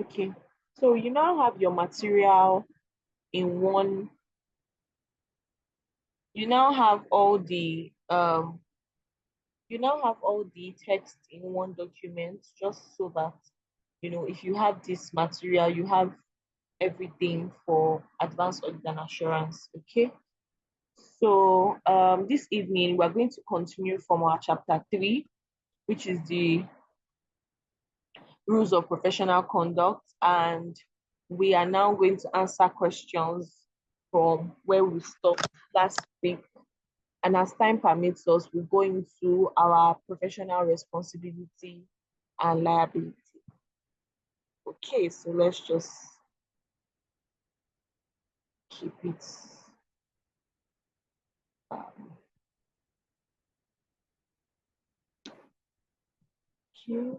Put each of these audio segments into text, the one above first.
Okay, so you now have your material in one, you now have all the you now have all the text in one document, just so that if you have this material, you have everything for advanced audit and assurance. Okay, so this evening we're going to continue from our chapter 3, which is the rules of professional conduct, and we are now going to answer questions from where we stopped last week. And as time permits us, we go into our professional responsibility and liability. Okay, so let's just keep it. Um, okay.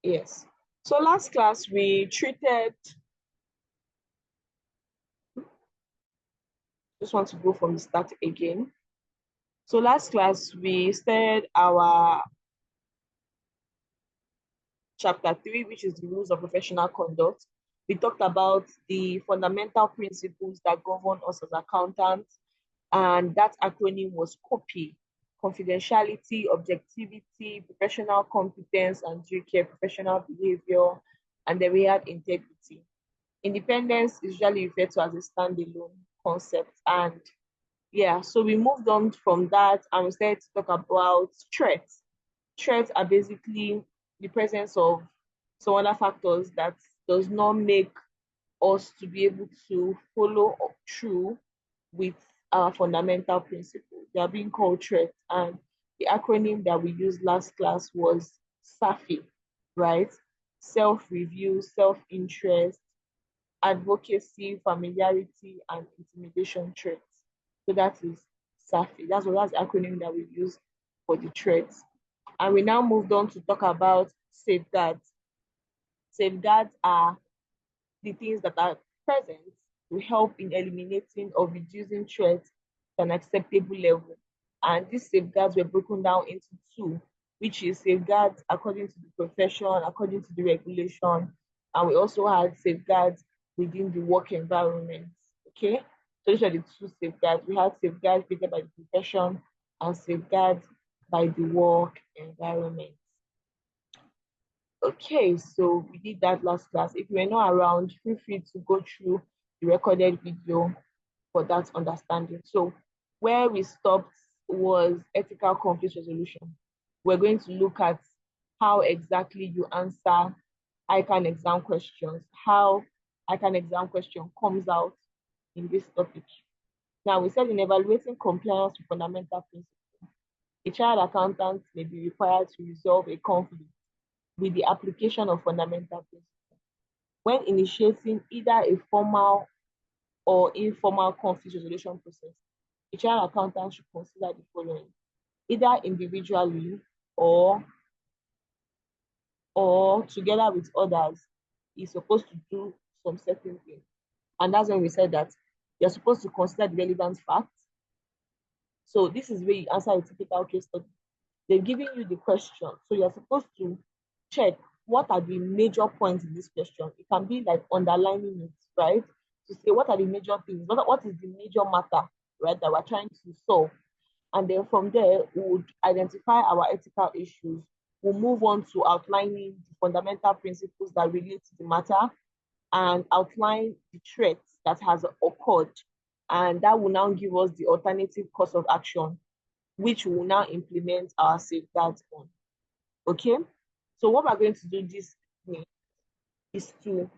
Yes. So last class we treated. Just want to go from the start again. So last class we started our chapter 3, which is the rules of professional conduct. We talked about the fundamental principles that govern us as accountants, and that acronym was COPY: confidentiality, objectivity, professional competence and due care, professional behavior, and then we had integrity. Independence is usually referred to as a standalone concept. And yeah, so we moved on from that and we started to talk about threats. Threats are basically the presence of some other factors that does not make us to be able to follow up through with our fundamental principles. They are being called threats. And the acronym that we used last class was SAFI, right? Self-review, self-interest, advocacy, familiarity, and intimidation threats. So that is SAFI. That's the acronym that we use for the threats. And we now moved on to talk about safeguards. Safeguards are the things that are present to help in eliminating or reducing threats to an acceptable level. And these safeguards were broken down into two, which is safeguards according to the profession, according to the regulation, and we also had safeguards within the work environment. Okay, so these are the two safeguards. We had safeguards created by the profession and safeguards by the work environment. Okay, so we did that last class. If you were not around, feel free to go through the recorded video for that understanding. So where we stopped was ethical conflict resolution. We're going to look at how exactly you answer ICAN exam questions, how ICAN exam question comes out in this topic. Now, we said in evaluating compliance with fundamental principles, a child accountant may be required to resolve a conflict with the application of fundamental principles. When initiating either a formal or informal conflict resolution process, a child accountant should consider the following: either individually or together with others, is supposed to do some certain things. And that's when we said that you're supposed to consider the relevant facts. So this is where you answer a typical case study. They're giving you the question. So you're supposed to check what are the major points in this question. It can be like underlining it, right? To say what are the major things, what is the major matter, right, that we're trying to solve. And then from there, we would identify our ethical issues. We'll move on to outlining the fundamental principles that relate to the matter and outline the threats that has occurred. And that will now give us the alternative course of action, which we will now implement our safeguards on. Okay? So what we're going to do this week is to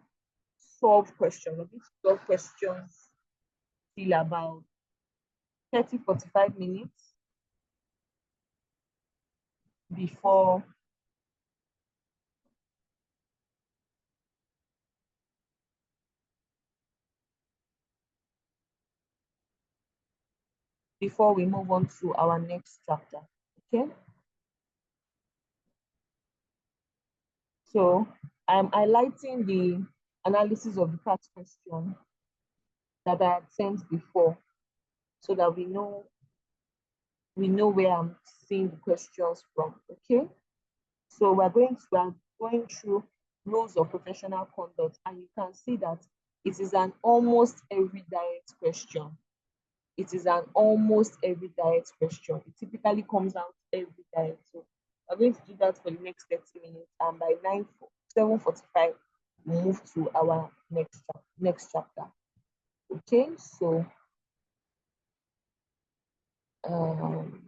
solve questions. We're going to solve questions till about 30-45 minutes before we move on to our next chapter. Okay? So I'm highlighting the analysis of the past question that I had sent before so that we know where I'm seeing the questions from. Okay? So we're going through rules of professional conduct, and you can see that it is an almost every direct question. It is an almost every direct question. It typically comes out every direct. So we're going to do that for the next 30 minutes, and by 7:45, we'll move to our next chapter. Okay, so um,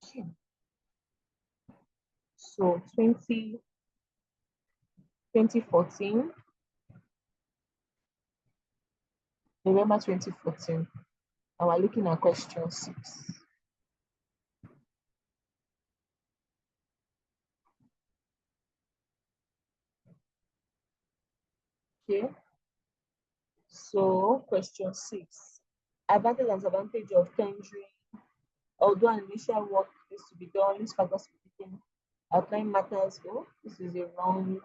okay. So 2014, November 2014, and we're looking at question 6. Okay, so question 6. Advantage and disadvantage of tendering. Although an initial work needs to be done, these factors speaking outline matters. Oh, this is a wrong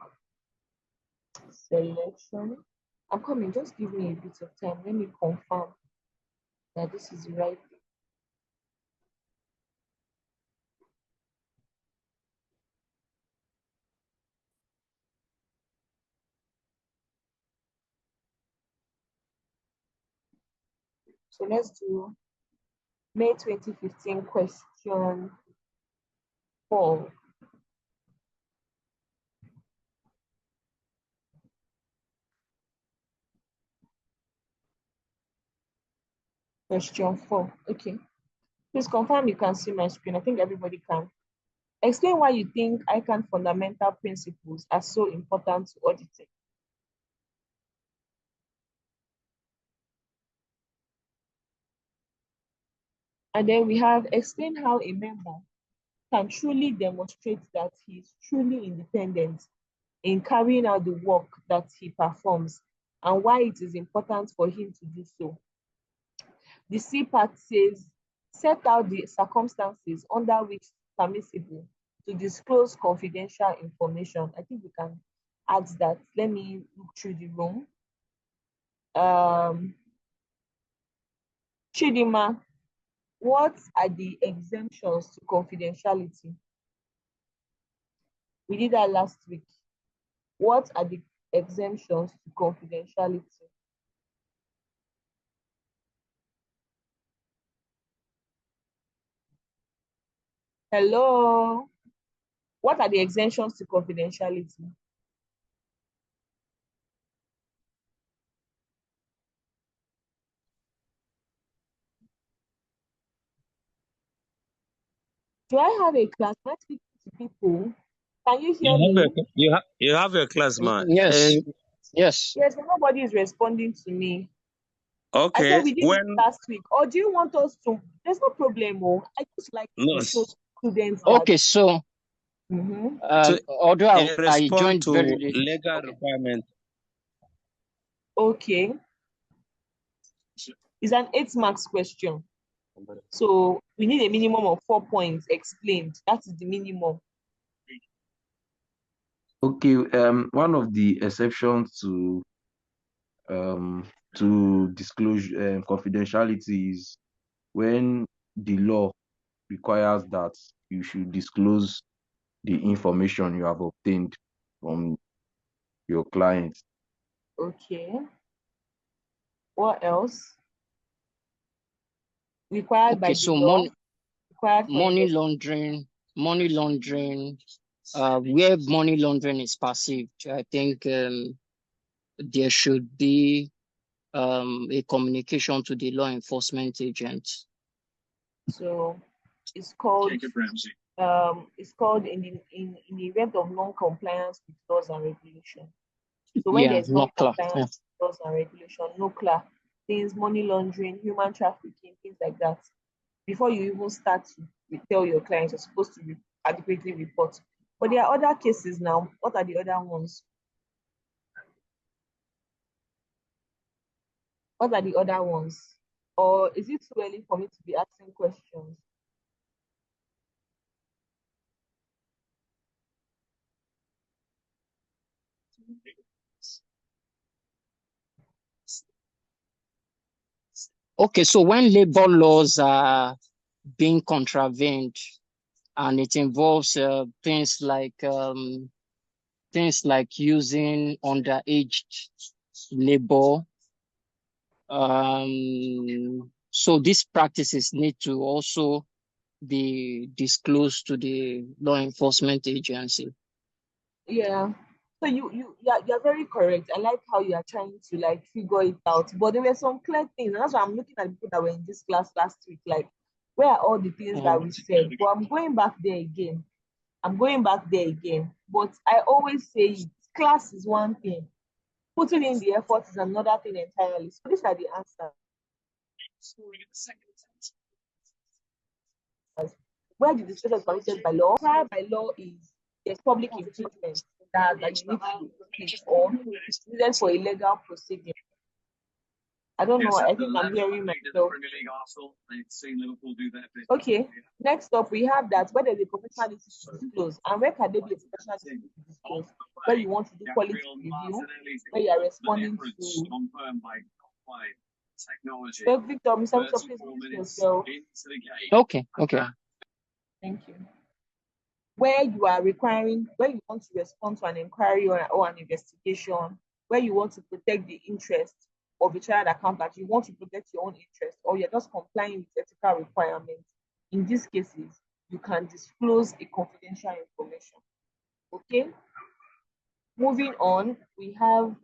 selection. I'm coming, just give me a bit of time. Let me confirm that this is the right thing. So let's do May 2015 question 4. Question 4. Okay. Please confirm you can see my screen. I think everybody can. Explain why you think ICAN fundamental principles are so important to auditing. And then we have explain how a member can truly demonstrate that he is truly independent in carrying out the work that he performs and why it is important for him to do so. The C part says, set out the circumstances under which it is permissible to disclose confidential information. I think we can add that. Let me look through the room. Chidima, what are the exemptions to confidentiality? We did that last week. What are the exemptions to confidentiality? Hello? What are the exemptions to confidentiality? Do I have a class? Am I speaking to people? Can you hear me? You have a class, man. Yes. Yes. Yes, but nobody is responding to me. Okay. I said we did it last week. Or do you want us to? There's no problem. I just like to show students. Okay, so although I respond joined to very late. legal requirement. Okay. It's an 8 marks question. So we need a minimum of 4 points explained. That is the minimum. Okay, one of the exceptions to disclosure confidentiality is when the law requires that you should disclose the information you have obtained from your client. Okay. What else? Required by the law. Money laundering, where money laundering is perceived, I think there should be a communication to the law enforcement agent. So it's called in the event of non-compliance with laws and regulations. So when there's non-compliance with laws and regulations, NOCLA, things, money laundering, human trafficking, things like that. Before you even start to tell your clients, you're supposed to adequately report. But there are other cases now. What are the other ones? What are the other ones? Or is it too early for me to be asking questions? Okay, so when labor laws are being contravened, and it involves things like using underage labor. So these practices need to also be disclosed to the law enforcement agency. Yeah. So you're very correct. I like how you are trying to like figure it out. But there were some clear things, and that's why I'm looking at the people that were in this class last week. Like, where are all the things that we said? But I'm going back there again. But I always say it. Class is one thing. Putting in the effort is another thing entirely. So these are the answers. Where the disclosure is permitted by law. Required by law is there's public infringement that you need to fix, or it's needed for illegal proceeding. I don't know. I think I'm hearing myself. Okay. Next up, we have that where there's a professional duty to disclose, and where can there be a professional duty to disclose? Where you want to do quality review, where you are responding to. So, Victor, Mr. Victor, please mute yourself. Okay. Thank you. Where you want to respond to an inquiry or an investigation, where you want to protect the interest of a child accountant, you want to protect your own interest, or you're just complying with ethical requirements. In these cases, you can disclose a confidential information. Okay. Moving on, we have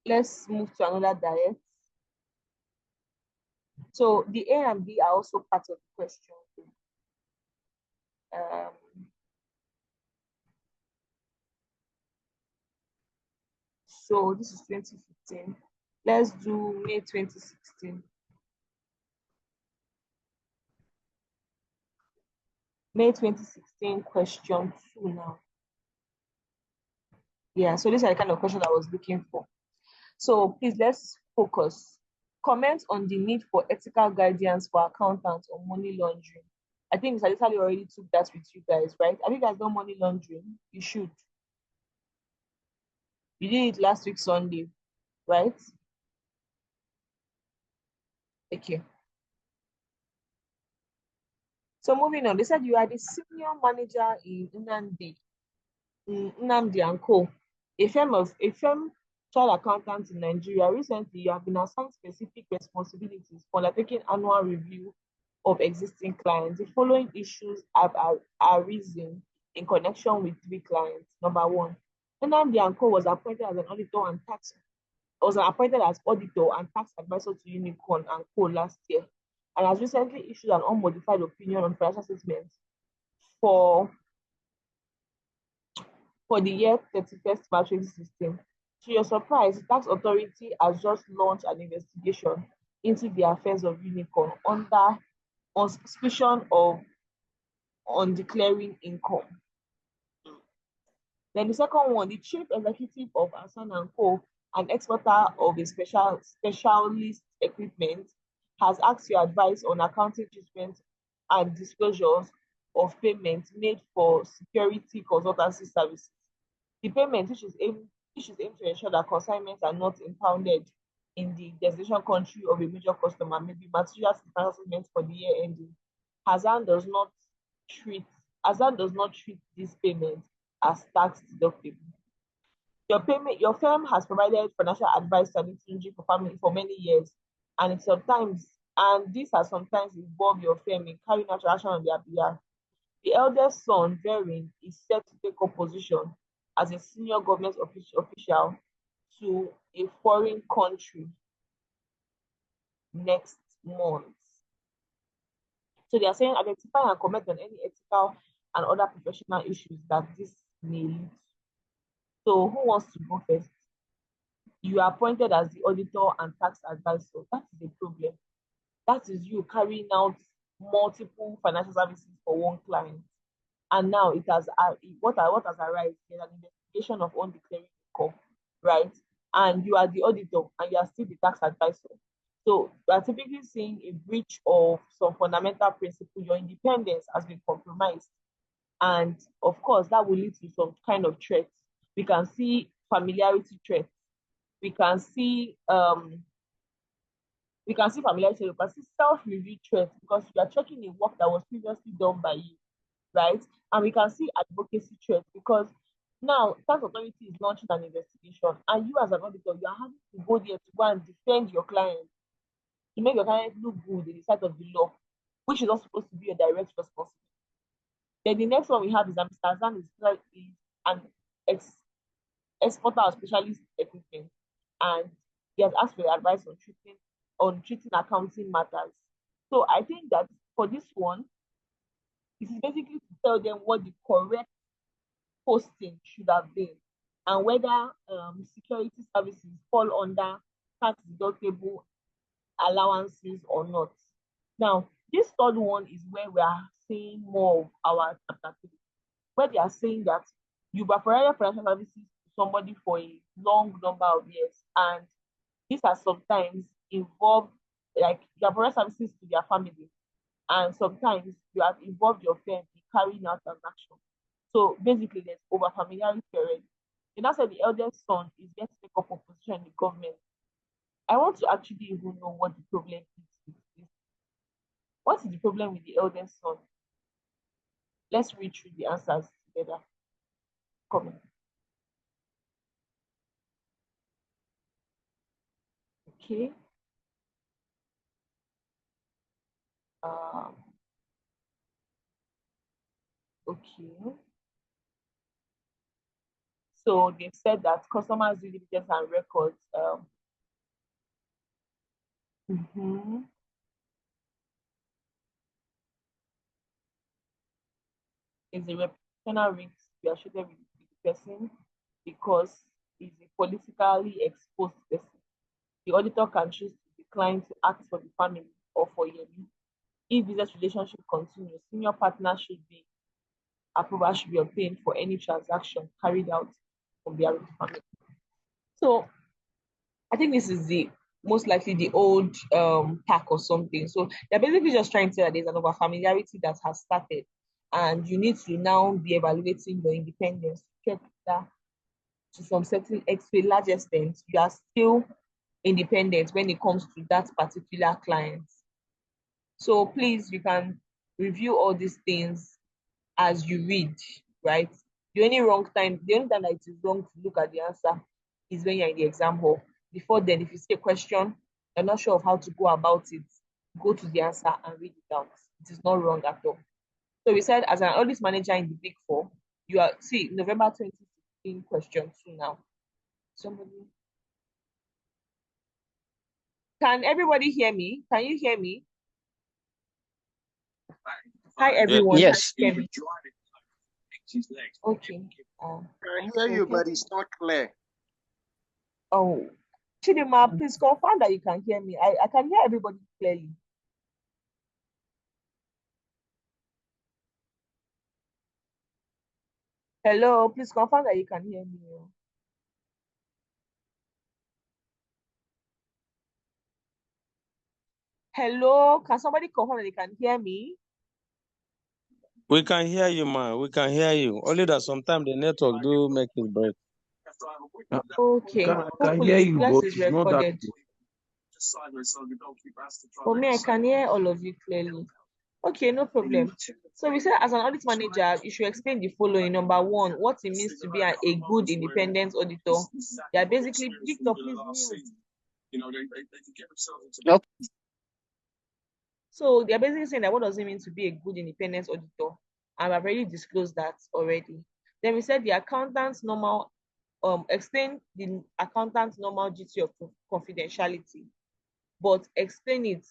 let's move to another diet. So the A and B are also part of the question. So this is 2015. Let's do May 2016. May 2016, question 2 now. Yeah, so these are the kind of questions I was looking for. So please, let's focus. Comment on the need for ethical guidance for accountants on money laundering. I think Mr. Italy already took that with you guys, right? Have you guys done money laundering? You should. You did it last week, Sunday, right? Okay. So moving on, they said you are the senior manager in Nnamdi & Co., a firm child accountant in Nigeria. Recently, you have been assigned specific responsibilities for undertaking annual review of existing clients. The following issues have arisen in connection with 3 clients. Number 1, Nnamdi & Co. was appointed as auditor and tax advisor to Unicorn and Co. last year, and has recently issued an unmodified opinion on financial statements for the year 31st March 2016. To your surprise, the tax authority has just launched an investigation into the affairs of Unicorn on suspicion of undeclaring income. Then the second one, the chief executive of Asan & Co., an exporter of a specialist equipment, has asked your advice on accounting treatment and disclosures of payments made for security consultancy services. The payment, which is aimed to ensure that consignments are not impounded in the destination country of a major customer, may be material to financial statements for the year ending. Asan does not treat this payment as tax deductible. Your firm has provided financial advice to an industry for many years, and this has sometimes involved your firm in carrying out action on their behalf. The eldest son, Verin, is set to take up position as a senior government official to a foreign country next month. So they are saying identify and comment on any ethical and other professional issues that this may lead to. So who wants to go first? You are appointed as the auditor and tax advisor. That is a problem. That is you carrying out multiple financial services for one client. And now it has what has arisen is an investigation of undeclared income, right? And you are the auditor and you are still the tax advisor. So you are typically seeing a breach of some fundamental principle. Your independence has been compromised. And of course, that will lead to some kind of threats. We can see familiarity threats. We can see familiarity, we can see self-review threats because you are checking a work that was previously done by you, right? And we can see advocacy threats because now tax authority is launching an investigation, and you as an auditor, you are having to go there to go and defend your client, to make your client look good in the sight of the law, which is not supposed to be a direct responsibility. Then the next one we have is that Mr. Azan is an exporter of specialist equipment, and he has asked for your advice on treating accounting matters. So I think that for this one, it is basically to tell them what the correct posting should have been and whether security services fall under tax deductible allowances or not. Now, this third one is where we are seeing more of our chapter 3, where they are saying that you've provided financial services to somebody for a long number of years, and these are sometimes involved, like you have provided services to their family, and sometimes you have involved your firm in carrying out transactions. So basically, there's over familiarity already. And that's why the eldest son is going to take up a position in the government. I want to actually even know what the problem is with this. What is the problem with the eldest son? Let's read through the answers together. Comment. Okay. Okay. So they said that customers due diligence and records. Is a reputational risk you are associated with the person because he's a politically exposed person. The auditor can choose to decline to act for the family or for Yemi. If business relationship continues, senior partner should be approval should be obtained for any transaction carried out on behalf of the family. So I think this is the most likely the old pack or something. So they're basically just trying to say that there's an over familiarity that has started, and you need to now be evaluating your independence to check that to some certain to a large extent you are still independent when it comes to that particular client. So please, you can review all these things as you read, right? The only time that it is wrong to look at the answer is when you're in the exam hall. Before then, if you see a question, you're not sure of how to go about it, go to the answer and read it out. It is not wrong at all. So we said, as an audit manager in the Big Four, you are, see, November 2016 question 2 now. Somebody. Can everybody hear me? Can you hear me? Hi, everyone. Yes. Can you hear me? Okay. I hear you, but it's not clear. Oh, Chidima, please confirm that you can hear me. I can hear everybody clearly. Hello, please confirm that you can hear me. Hello, can somebody confirm that they can hear me? We can hear you, man. We can hear you. Only that sometimes the network do make it break. Okay. I can Hopefully hear the you, class but is it's not that recorded. good. For me, I can hear all of you clearly. Okay, no problem. So we said as an audit manager, you should explain the following. Number one, what it means to be a good independent auditor. They are basically Victor, please mute. So they're basically saying that what does it mean to be a good independent auditor? And I've already disclosed that already. Then we said the accountant's normal, explain the accountant's normal duty of confidentiality, but explain it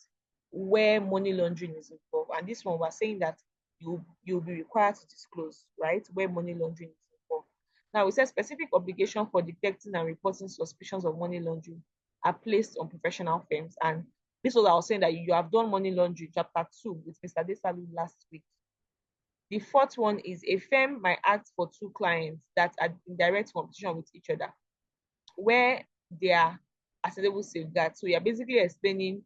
where money laundering is involved. And this one, we're saying that you'll be required to disclose, right, where money laundering is involved. Now, we said specific obligation for detecting and reporting suspicions of money laundering are placed on professional firms. And this was I was saying that you have done money laundering, chapter 2, with Mr. Desalu last week. The fourth one is a firm might act for 2 clients that are in direct competition with each other, where they are acceptable safeguards. So you're basically explaining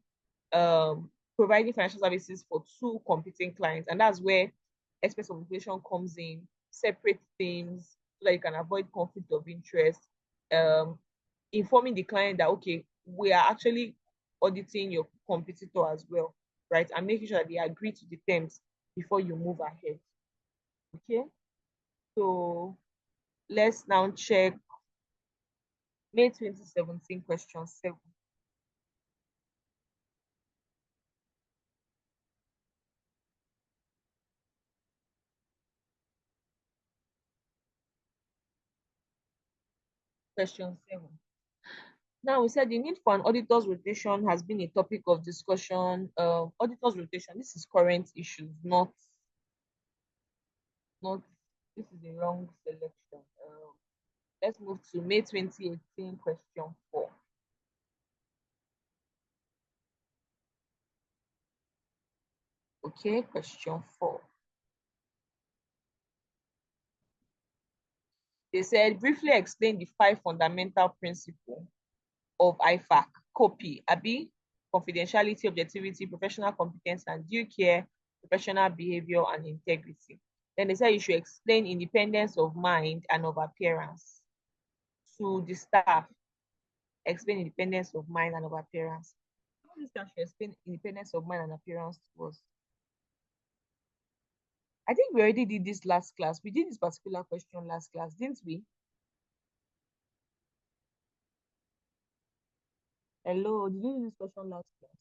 providing financial services for 2 competing clients, and that's where experts of information comes in, separate things so that you can avoid conflict of interest, informing the client that, okay, we are actually auditing your competitor as well, right? And making sure that they agree to the terms before you move ahead. Okay, so let's now check May 2017 question 7. Question 7. Now, we said the need for an auditor's rotation has been a topic of discussion. Auditor's rotation, this is current issues, not this is the wrong selection. Let's move to May 2018 question 4. Okay, question 4. They said briefly explain the 5 fundamental principles of IFAC. Copy, Abi, confidentiality, objectivity, professional competence and due care, professional behavior and integrity. Then they said you should explain independence of mind and of appearance to the staff. Explain independence of mind and of appearance. How this staff should explain independence of mind and appearance to us? I think we already did this last class. We did this particular question last class, didn't we? Hello, did you do this question last class?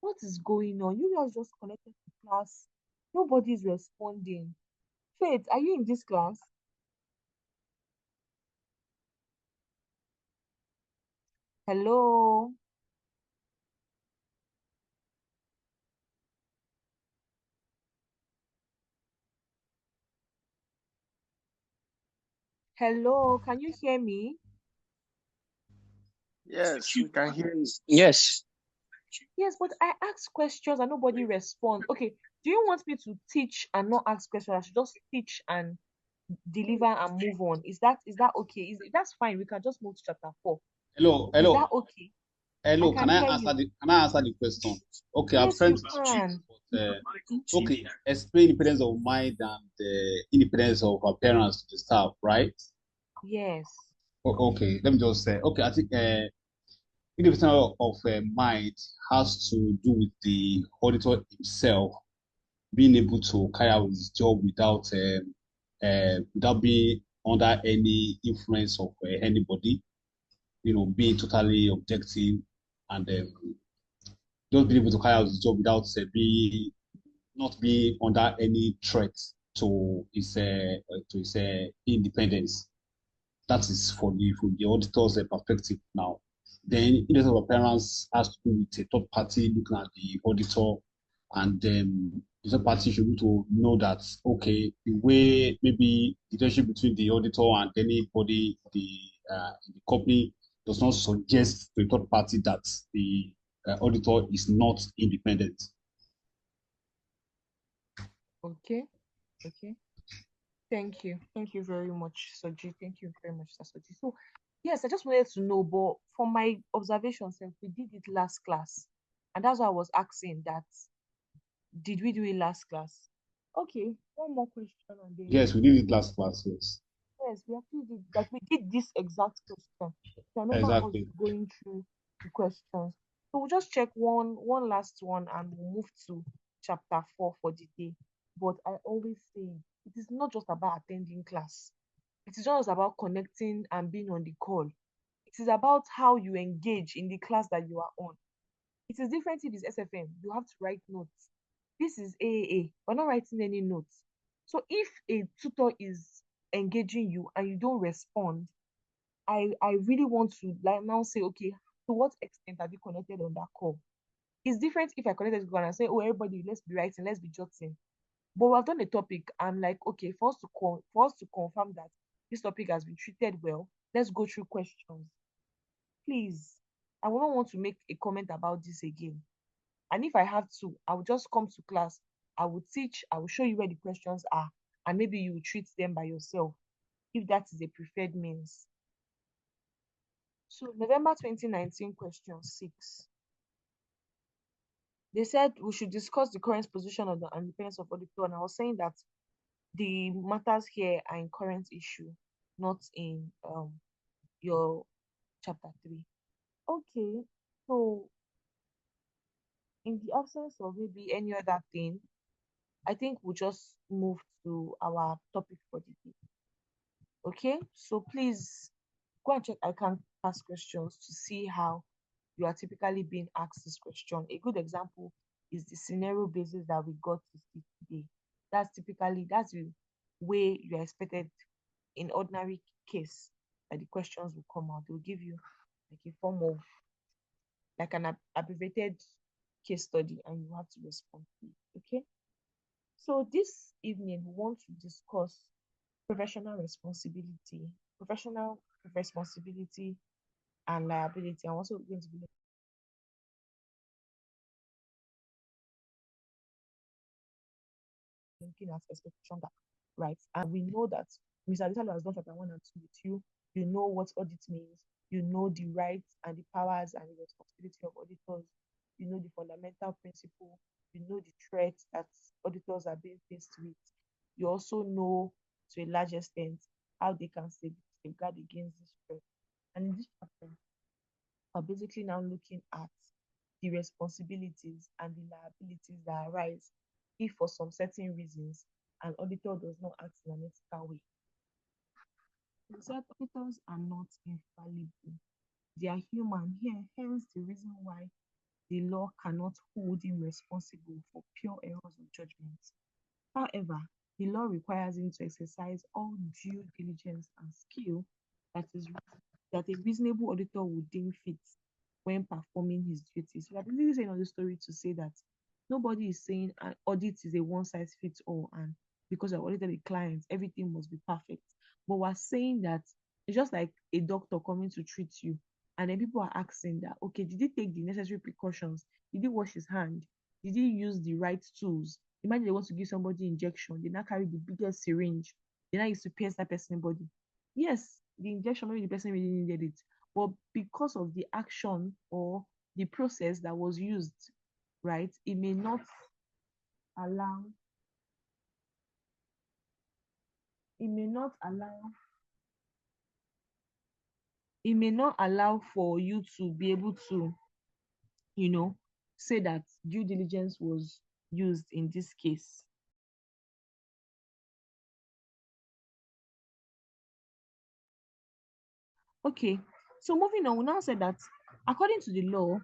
What is going on? You guys just connected to class. Nobody's responding. Faith, are you in this class? Hello? Hello, can you hear me? Yes, we can hear you. Yes. Yes, but I ask questions and nobody responds. Okay, do you want me to teach and not ask questions? I should just teach and deliver and move on. Is that okay? That's fine. We can just move to chapter 4. Hello, Is that hello, okay? hello. I can hear you. Can I answer the question? Okay, I'm Yes, trying you to can. okay, explain independence of mind and independence of appearance to the staff, right? Yes. Okay, let me just say. Okay, I think independence of mind has to do with the auditor himself being able to carry out his job without being under any influence of anybody. You know, being totally objective and just be able to carry out his job without not being under any threat to his independence. That is from the auditor's perspective now. Then independence of appearance has to do with a third party looking at the auditor, and then the third party should be to know that okay, the way maybe the relationship between the auditor and anybody in the company does not suggest to a third party that the auditor is not independent. Okay. Okay. Thank you. Thank you very much, Soji. Thank you very much, Soji. So, yes, I just wanted to know, but from my observations, since we did it last class, and that's why I was asking that, did we do it last class? Okay, one more question and then Yes, we did it last class. Yes, yes, we actually did like we did this exact question. So I remember us exactly. going through the questions. So we'll just check one last one and we'll move to chapter 4 for the day. But I always say it is not just about attending class. It is not just about connecting and being on the call. It is about how you engage in the class that you are on. It is different if it's SFM. You have to write notes. This is AAA. We're not writing any notes. So if a tutor is engaging you and you don't respond, I really want to like now say, okay, to what extent have you connected on that call? It's different if I connected to go and say, oh, everybody, let's be writing, let's be jotting. But we've done a topic. I'm like, okay, for us to confirm that this topic has been treated well, let's go through questions. Please, I will not want to make a comment about this again. And if I have to, I will just come to class. I will teach. I will show you where the questions are, and maybe you will treat them by yourself, if that is a preferred means. So November 2019, question 6. They said we should discuss the current position of the independence of auditor, and I was saying that the matters here are in current issue, not in your chapter 3. Okay, so in the absence of maybe any other thing, I think we'll just move to our topic for the day. Okay, so please go and check ICAN past questions to see how you are typically being asked this question. A good example is the scenario basis that we got to see today. That's the way you are expected in ordinary case that the questions will come out. They'll give you like a form of like an abbreviated case study, and you have to respond to it. Okay. So this evening we want to discuss professional responsibility and liability. I'm also going to be looking at expectation gap, right? And we know that Mr. Aditalo has done chapter 1 and 2 with you. You know what audit means. You know the rights and the powers and the responsibility of auditors. You know the fundamental principle. You know the threats that auditors are being faced with. You also know, to a large extent, how they can safeguard against this threat. And in this chapter, we're basically now looking at the responsibilities and the liabilities that arise if for some certain reasons an auditor does not act in an ethical way. We said auditors are not infallible. They are human here, hence the reason why the law cannot hold him responsible for pure errors of judgment. However, the law requires him to exercise all due diligence and skill that a reasonable auditor would deem fit when performing his duties. We are basically saying on the story to say that nobody is saying an audit is a one size fits all, and because you've audited a client, everything must be perfect. But we're saying that it's just like a doctor coming to treat you, and then people are asking that, okay, did he take the necessary precautions? Did he wash his hand? Did he use the right tools? Imagine they want to give somebody injection, they now carry the biggest syringe, they now used to pierce that person's body. Yes, the injection, maybe the person really needed it, but because of the action or the process that was used, right, it may not allow it may not allow for you to be able to, say that due diligence was used in this case. Okay, so moving on, we now said that according to the law,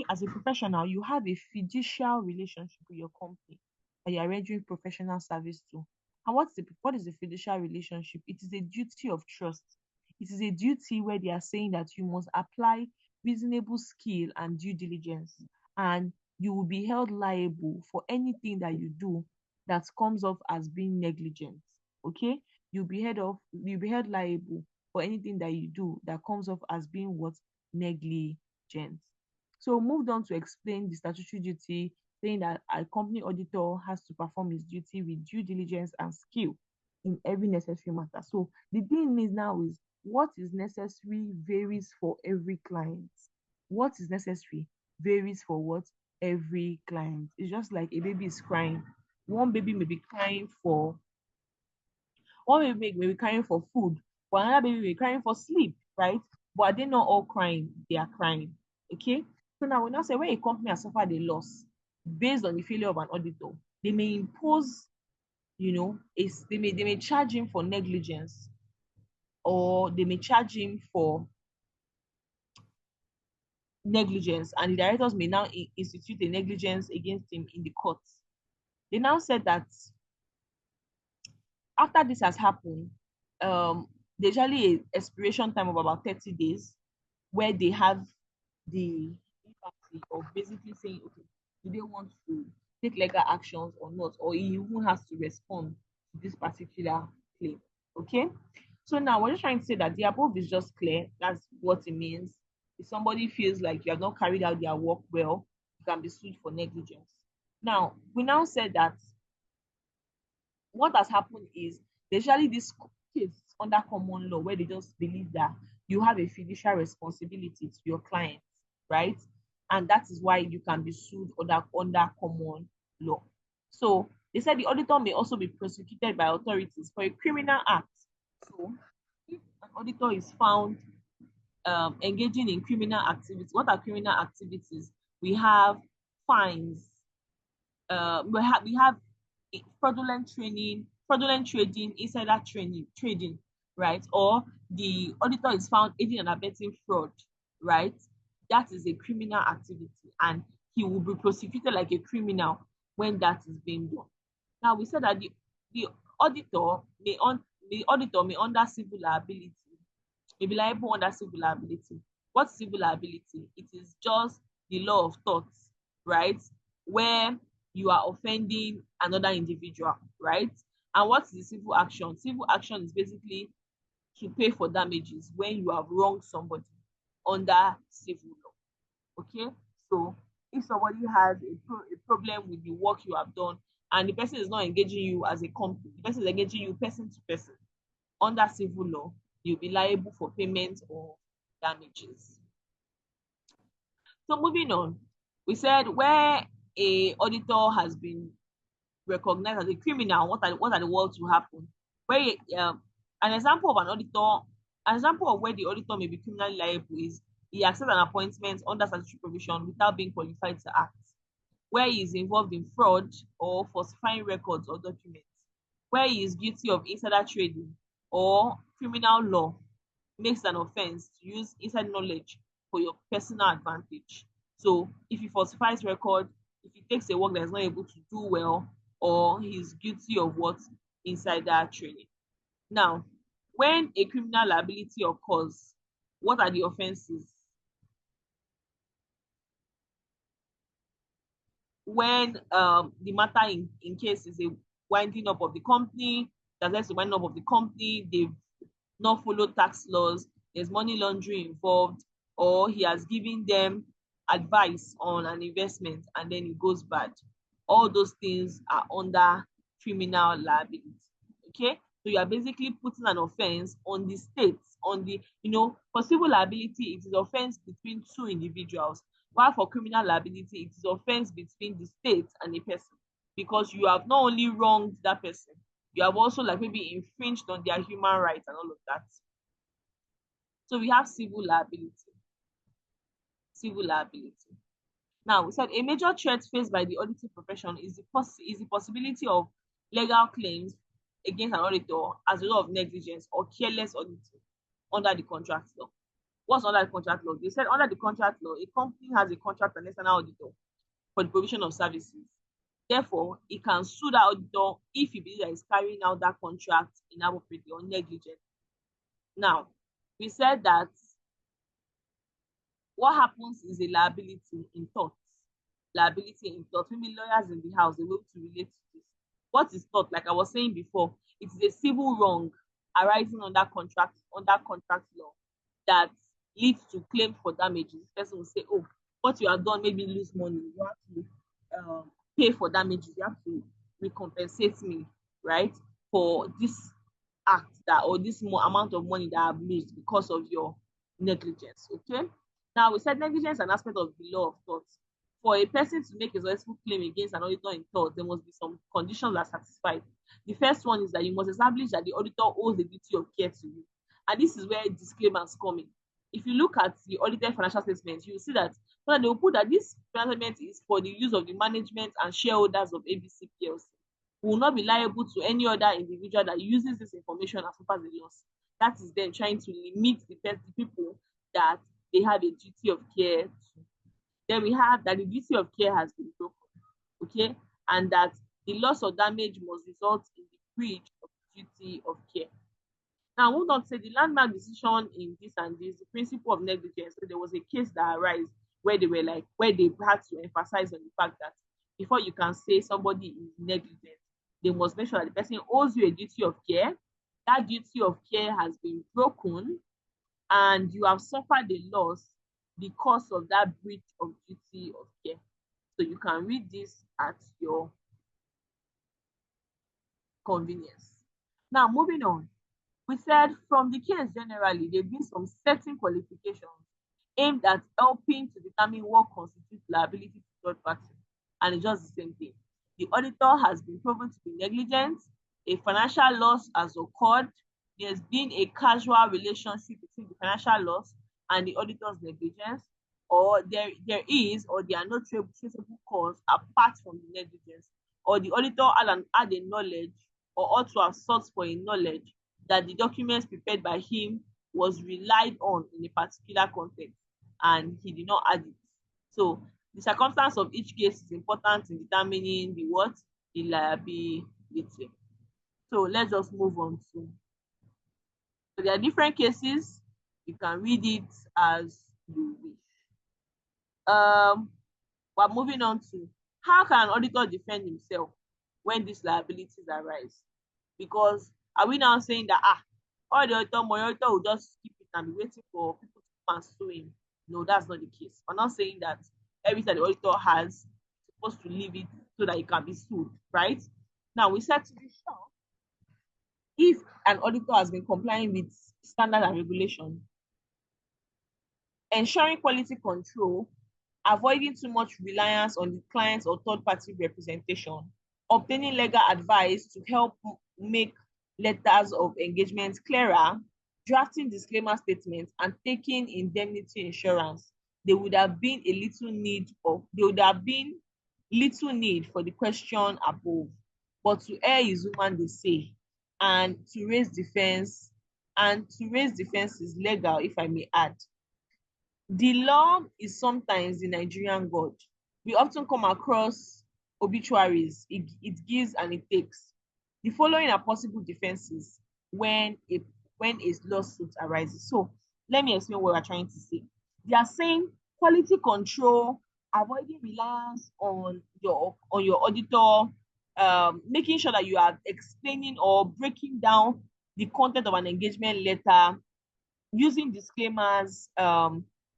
as a professional, you have a fiducial relationship with your company that you are rendering professional service to. And what is the fiducial relationship? It is a duty of trust. It is a duty where they are saying that you must apply reasonable skill and due diligence, and you will be held liable for anything that you do that comes off as being negligent. Okay, you'll be held liable for anything that you do that comes off as being what? Negligent. So moved on to explain the statutory duty, saying that a company auditor has to perform his duty with due diligence and skill in every necessary matter. So the thing is now is what is necessary varies for every client. What is necessary varies for what? Every client. It's just like a baby is crying. One baby may be crying for One baby may be crying for food, but another baby may be crying for sleep, right? But are they not all crying? They are crying. Okay. So now we now say when a company has suffered a loss based on the failure of an auditor, they may impose, they may charge him for negligence, or they may charge him for negligence, and the directors may now institute a negligence against him in the courts. They now said that after this has happened, there's usually a expiration time of about 30 days where they have the liberty of basically saying, okay, do they want to take legal actions or not, or he even has to respond to this particular claim. Okay, so now we're just trying to say that the above is just clear. That's what it means. If somebody feels like you have not carried out their work well, you can be sued for negligence. Now, we now said that what has happened is there's usually this case under common law where they just believe that you have a fiduciary responsibility to your clients, right? and that is why you can be sued under common law. So they said the auditor may also be prosecuted by authorities for a criminal act. So if an auditor is found engaging in criminal activities, what are criminal activities? We have fines. We have fraudulent trading, insider trading, right? Or the auditor is found aiding and abetting fraud, right? That is a criminal activity, and he will be prosecuted like a criminal when that is being done. Now we said that the auditor may under civil liability, may be liable under civil liability. What's civil liability? It is just the law of torts, right? Where you are offending another individual, right? And what is the civil action? Civil action is basically to pay for damages when you have wronged somebody under civil law. Okay, so if somebody has a problem with the work you have done and the person is not engaging you as a company, the person is engaging you person to person, under civil law, you'll be liable for payment of damages. So moving on, we said where a auditor has been recognized as a criminal, what are the words to happen? Where an example of where the auditor may be criminally liable is he accepts an appointment under statutory provision without being qualified to act, where he is involved in fraud or falsifying records or documents, where he is guilty of insider trading or criminal law makes an offense to use inside knowledge for your personal advantage. So if he falsifies record, if he takes a work that is not able to do well, or he's guilty of what? Insider trading. Now, when a criminal liability occurs, what are the offenses? When the matter in case is a winding up of the company, that's the winding up of the company, they've not followed tax laws, there's money laundering involved, or he has given them advice on an investment and then it goes bad. All those things are under criminal liability. Okay, so you are basically putting an offense on the state, on the, for civil liability, it is offense between two individuals, while for criminal liability, it is offense between the state and a person, because you have not only wronged that person, you have also like maybe infringed on their human rights and all of that. So we have civil liability. Civil liability. Now, we said a major threat faced by the auditing profession is the possibility of legal claims against an auditor as a result of negligence or careless auditing under the contract law. What's under the contract law? They said under the contract law, a company has a contract with an external auditor for the provision of services. Therefore, it can sue that auditor if he believes that he's carrying out that contract inappropriately or negligently. Now, we said that what happens is a liability in tort. Liability in tort. Maybe lawyers in the house, they will to relate to this. What is tort? Like I was saying before, it is a civil wrong arising under contract law that leads to claim for damages. This person will say, oh, what you have done made me lose money. You have to pay for damages. You have to recompensate me, right, for this act that or this amount of money that I've lost because of your negligence. Okay. Now we said negligence is an aspect of the law of torts. For a person to make a successful claim against an auditor in tort, there must be some conditions that are satisfied. The first one is that you must establish that the auditor owes the duty of care to you. And this is where disclaimers come in. If you look at the audited financial statements, you will see that they will put that this financial statement is for the use of the management and shareholders of ABC PLC. Will not be liable to any other individual that uses this information and suffers a loss. That is them trying to limit the people that they have a duty of care to. Then we have that the duty of care has been broken, okay, and that the loss or damage must result in the breach of the duty of care. Now, we don't say the landmark decision in this and this, the principle of negligence. So there was a case that arose where they had to emphasize on the fact that before you can say somebody is negligent, they must make sure that the person owes you a duty of care. That duty of care has been broken, and you have suffered a loss because of that breach of duty of care. So you can read this at your convenience. Now, moving on. We said from the case generally, there have been some certain qualifications aimed at helping to determine what constitutes liability to third party. And it's just the same thing. The auditor has been proven to be negligent, a financial loss has occurred, there's been a casual relationship between the financial loss and the auditor's negligence, or there is or there are no traceable cause apart from the negligence, or the auditor had a knowledge or ought to have sought for a knowledge that the documents prepared by him was relied on in a particular context and he did not add it. So the circumstance of each case is important in determining the what? The liability. So let's just move on to. So there are different cases. You can read it as you wish. We're moving on to how can an auditor defend himself when these liabilities arise? Because are we now saying that all the auditor will just keep it and be waiting for people to come and sue him? No, that's not the case. We're not saying that every time the auditor has supposed to leave it so that it can be sued, right? Now we said to be sure if an auditor has been complying with standard and regulation, ensuring quality control, avoiding too much reliance on the client's or third-party representation, obtaining legal advice to help make letters of engagement clearer, drafting disclaimer statements, and taking indemnity insurance, there would have been little need for the question above. But to err is human, they say, and to raise defense is legal, if I may add. The law is sometimes the Nigerian God. We often come across obituaries. It gives and it takes. The following are possible defenses when a lawsuit arises. So let me explain what we're trying to say. They are saying quality control, avoiding reliance on your auditor, making sure that you are explaining or breaking down the content of an engagement letter, using disclaimers,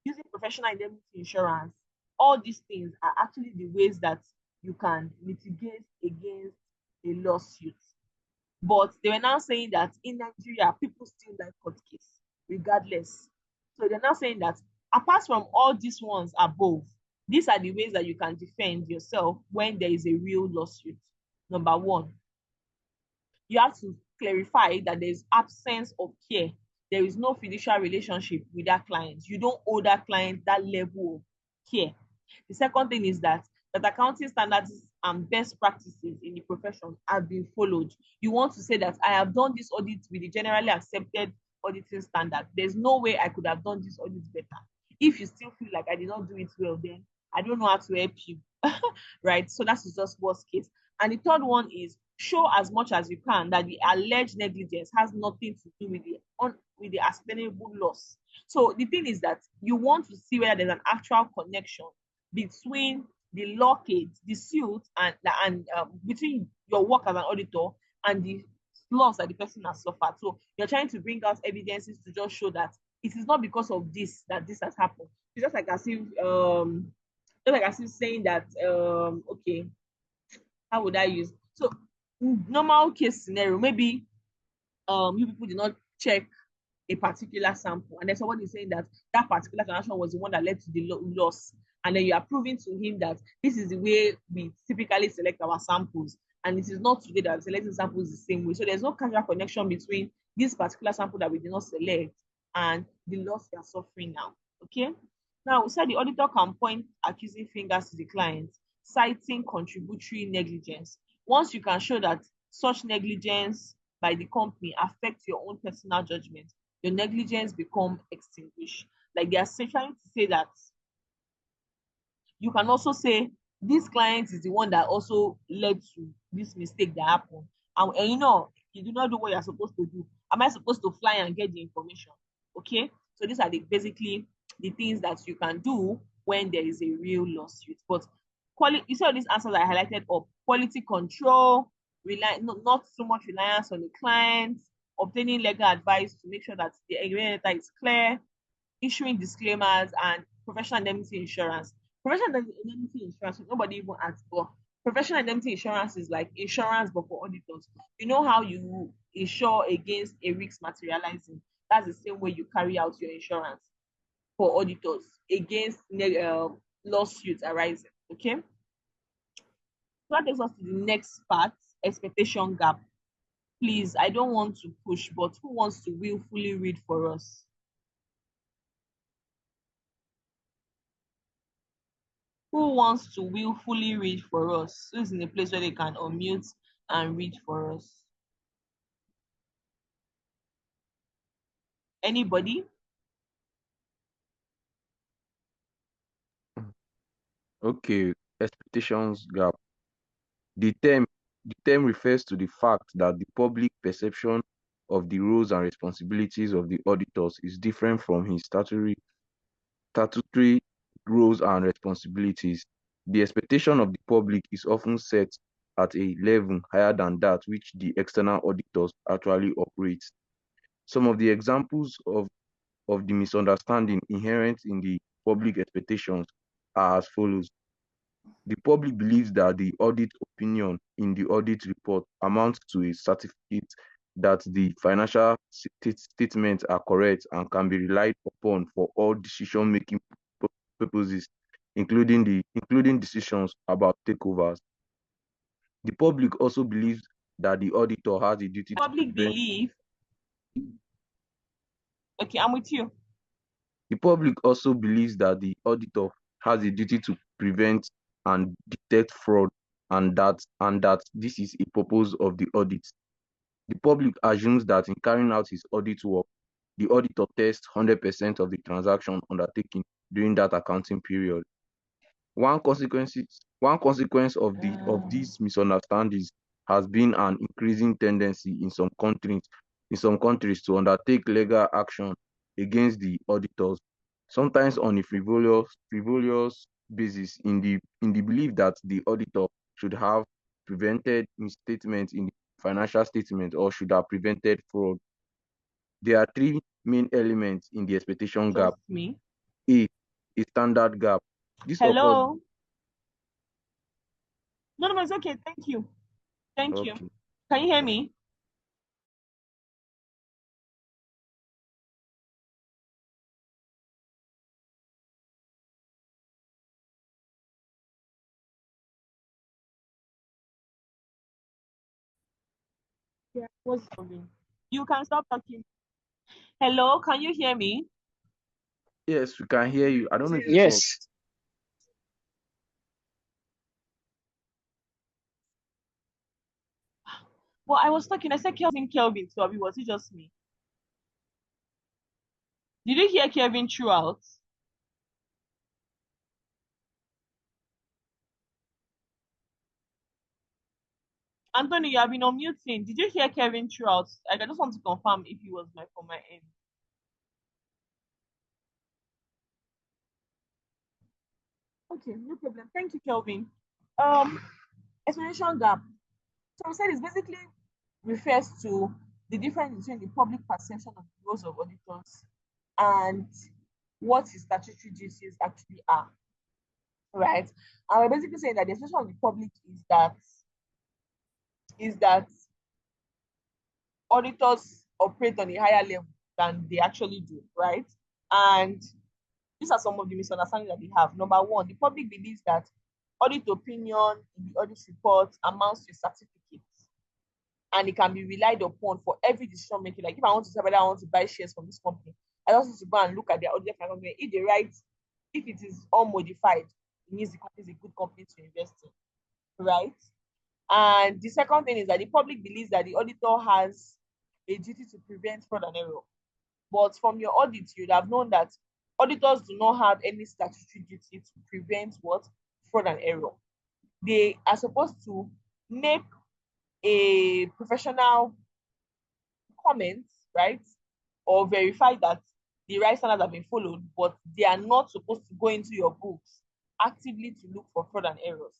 using professional indemnity insurance. All these things are actually the ways that you can mitigate against a lawsuit. But they were now saying that in Nigeria, people still like court case, regardless. So they're now saying that apart from all these ones above, these are the ways that you can defend yourself when there is a real lawsuit. Number one, you have to clarify that there is absence of care. There is no fiduciary relationship with that client. You don't owe that client that level of care. The second thing is that accounting standards and best practices in the profession have been followed. You want to say that I have done this audit with the generally accepted auditing standard. There's no way I could have done this audit better. If you still feel like I did not do it well, then I don't know how to help you, right? So that's just worst case. And the third one is show as much as you can that the alleged negligence has nothing to do with the ascertainable loss. So the thing is that you want to see whether there's an actual connection between the lawcase, the suit, and between your work as an auditor and the loss that the person has suffered. So you're trying to bring out evidences to just show that it is not because of this that this has happened. It's just like as if saying that okay, how would I use? So normal case scenario, maybe you people did not check a particular sample, and then somebody is saying that that particular transaction was the one that led to the loss, and then you are proving to him that this is the way we typically select our samples, and it is not today that we're selecting samples the same way. So there's no causal connection between this particular sample that we did not select and the loss you are suffering now. Okay. Now we said the auditor can point accusing fingers to the client, citing contributory negligence. Once you can show that such negligence by the company affects your own personal judgment, your negligence become extinguished. Like they are trying to say that you can also say this client is the one that also led to this mistake that happened. And you know, you do not do what you're supposed to do. Am I supposed to fly and get the information? Okay. So these are basically the things that you can do when there is a real lawsuit. But you see all these answers I highlighted up: quality control, not so much reliance on the client, obtaining legal advice to make sure that the agreement letter is clear, issuing disclaimers, and professional indemnity insurance. Professional indemnity insurance, nobody even asks for. Professional indemnity insurance is like insurance, but for auditors. You know how you insure against a risk materializing? That's the same way you carry out your insurance. for auditors against lawsuits arising. Okay. So that takes us to the next part, expectation gap. Please, I don't want to push, but who wants to willfully read for us? Who wants to willfully read for us? Who's in a place where they can unmute and read for us? Anybody? Okay, expectations gap. The term the term refers to the fact that the public perception of the roles and responsibilities of the auditors is different from his statutory roles and responsibilities. The expectation of the public is often set at a level higher than that which the external auditors actually operate. Some of the examples of the misunderstanding inherent in the public expectations are as follows. The public believes that the audit opinion in the audit report amounts to a certificate that the financial statements are correct and can be relied upon for all decision-making purposes, including decisions about takeovers. The public also believes that the auditor has a duty to Public prevent. belief. Okay, I'm with you. The public also believes that the auditor has a duty to prevent and detect fraud, and that this is a purpose of the audit. The public assumes that in carrying out his audit work, the auditor tests 100% of the transaction undertaken during that accounting period. One consequence of these misunderstandings has been an increasing tendency in some countries to undertake legal action against the auditors, sometimes on a frivolous basis, in the belief that the auditor should have prevented misstatements in the financial statement or should have prevented fraud. There are three main elements in the expectation gap. Trust me. A standard gap. This occurs. Hello. No, it's okay. Thank you. Thank you. Okay. Can you hear me? Yeah. What's going? You can stop talking. Hello, can you hear me? Yes, we can hear you. I don't know if you talk. Yes. Well, I was talking. I said Kelvin, so was it just me? Did you hear Kelvin throughout? Anthony, you have been unmuting. Did you hear Kevin throughout? I just want to confirm if he was from my end. Okay, no problem. Thank you, Kelvin. Explanation gap. So we said it basically refers to the difference between the public perception of the roles of auditors and what his statutory duties actually are. Right? And we're basically saying that the expectation of the public is that auditors operate on a higher level than they actually do, right? And these are some of the misunderstandings that they have. Number one, the public believes that audit opinion in the audit report amounts to a certificate and it can be relied upon for every decision making. Like if I want to say whether I want to buy shares from this company, I just need to go and look at their audit company. If they write, if it is unmodified, it means the company is a good company to invest in, right? And the second thing is that the public believes that the auditor has a duty to prevent fraud and error. But from your audit, you'd have known that auditors do not have any statutory duty to prevent what? Fraud and error. They are supposed to make a professional comment, right? Or verify that the right standards have been followed, but they are not supposed to go into your books actively to look for fraud and errors.